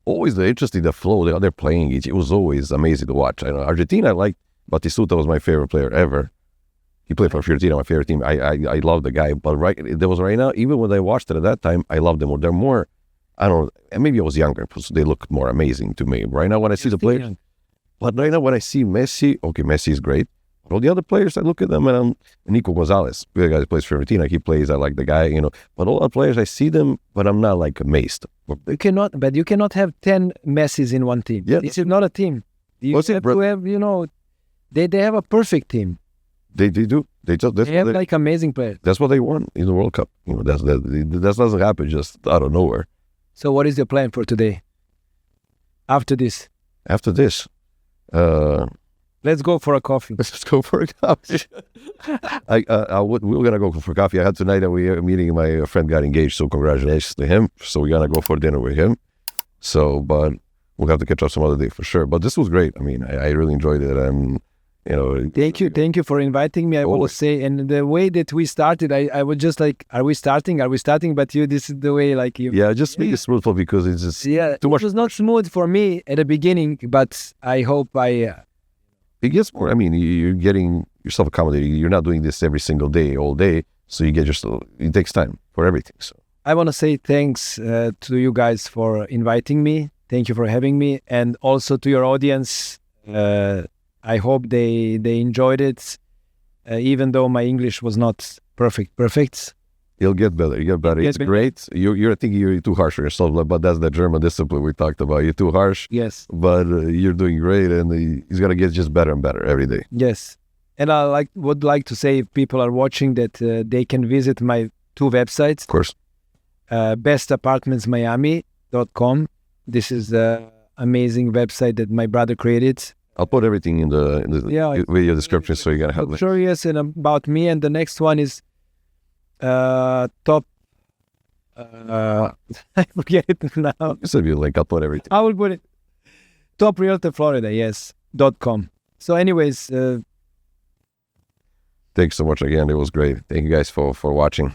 Always the flow they're playing. It was always amazing to watch. I know Argentina, I liked Batistuta, was my favorite player ever. He played for Fiorentina, my favorite team. I love the guy, but there was right now, even when I watched it at that time, I loved them more. They're more, I don't know, and maybe I was younger, so they look more amazing to me. Right now, when I see the players, but right now when I see Messi, okay, Messi is great. But all the other players, I look at them and I'm Nico Gonzalez, the guy that plays for Fiorentina. He plays, I like the guy, But all the players, I see them, but I'm not like amazed. You cannot have 10 Messis in one team. Yeah, this is not a team. You have to have, they have a perfect team. They do. They have like amazing players. That's what they won in the World Cup. That doesn't happen just out of nowhere. So what is your plan for today? After this? Let's go for a coffee. Let's go for a coffee. We're gonna go for coffee. I had tonight that we are meeting. My friend got engaged, so congratulations to him. So we're gonna go for dinner with him. So, but we'll have to catch up some other day for sure. But this was great. I mean, I really enjoyed it, and Thank you for inviting me. I want to say, and the way that we started, I was just like, are we starting? But this is the way just make it smooth because it's just too much. It was not smooth for me at the beginning, but I hope it gets more. I mean, you're getting yourself accommodated. You're not doing this every single day, all day. So you get it takes time for everything. So I want to say thanks to you guys for inviting me. Thank you for having me. And also to your audience. I hope they enjoyed it. Even though my English was not perfect. You'll get better. It's great. I think you're too harsh on yourself, but that's the German discipline we talked about. You're too harsh. Yes. But you're doing great, and he's gonna get just better and better every day. Yes. And I would like to say, if people are watching, that they can visit my 2 websites. Of course. Bestapartmentsmiami.com. This is the amazing website that my brother created. I'll put everything in the video description, so you gotta have it. Sure, yes, and about me. And the next one is top. I forget it now. You said you link. I'll put everything. I will put it. Top Realtor Florida, yes.com. So, anyways, thanks so much again. It was great. Thank you guys for watching.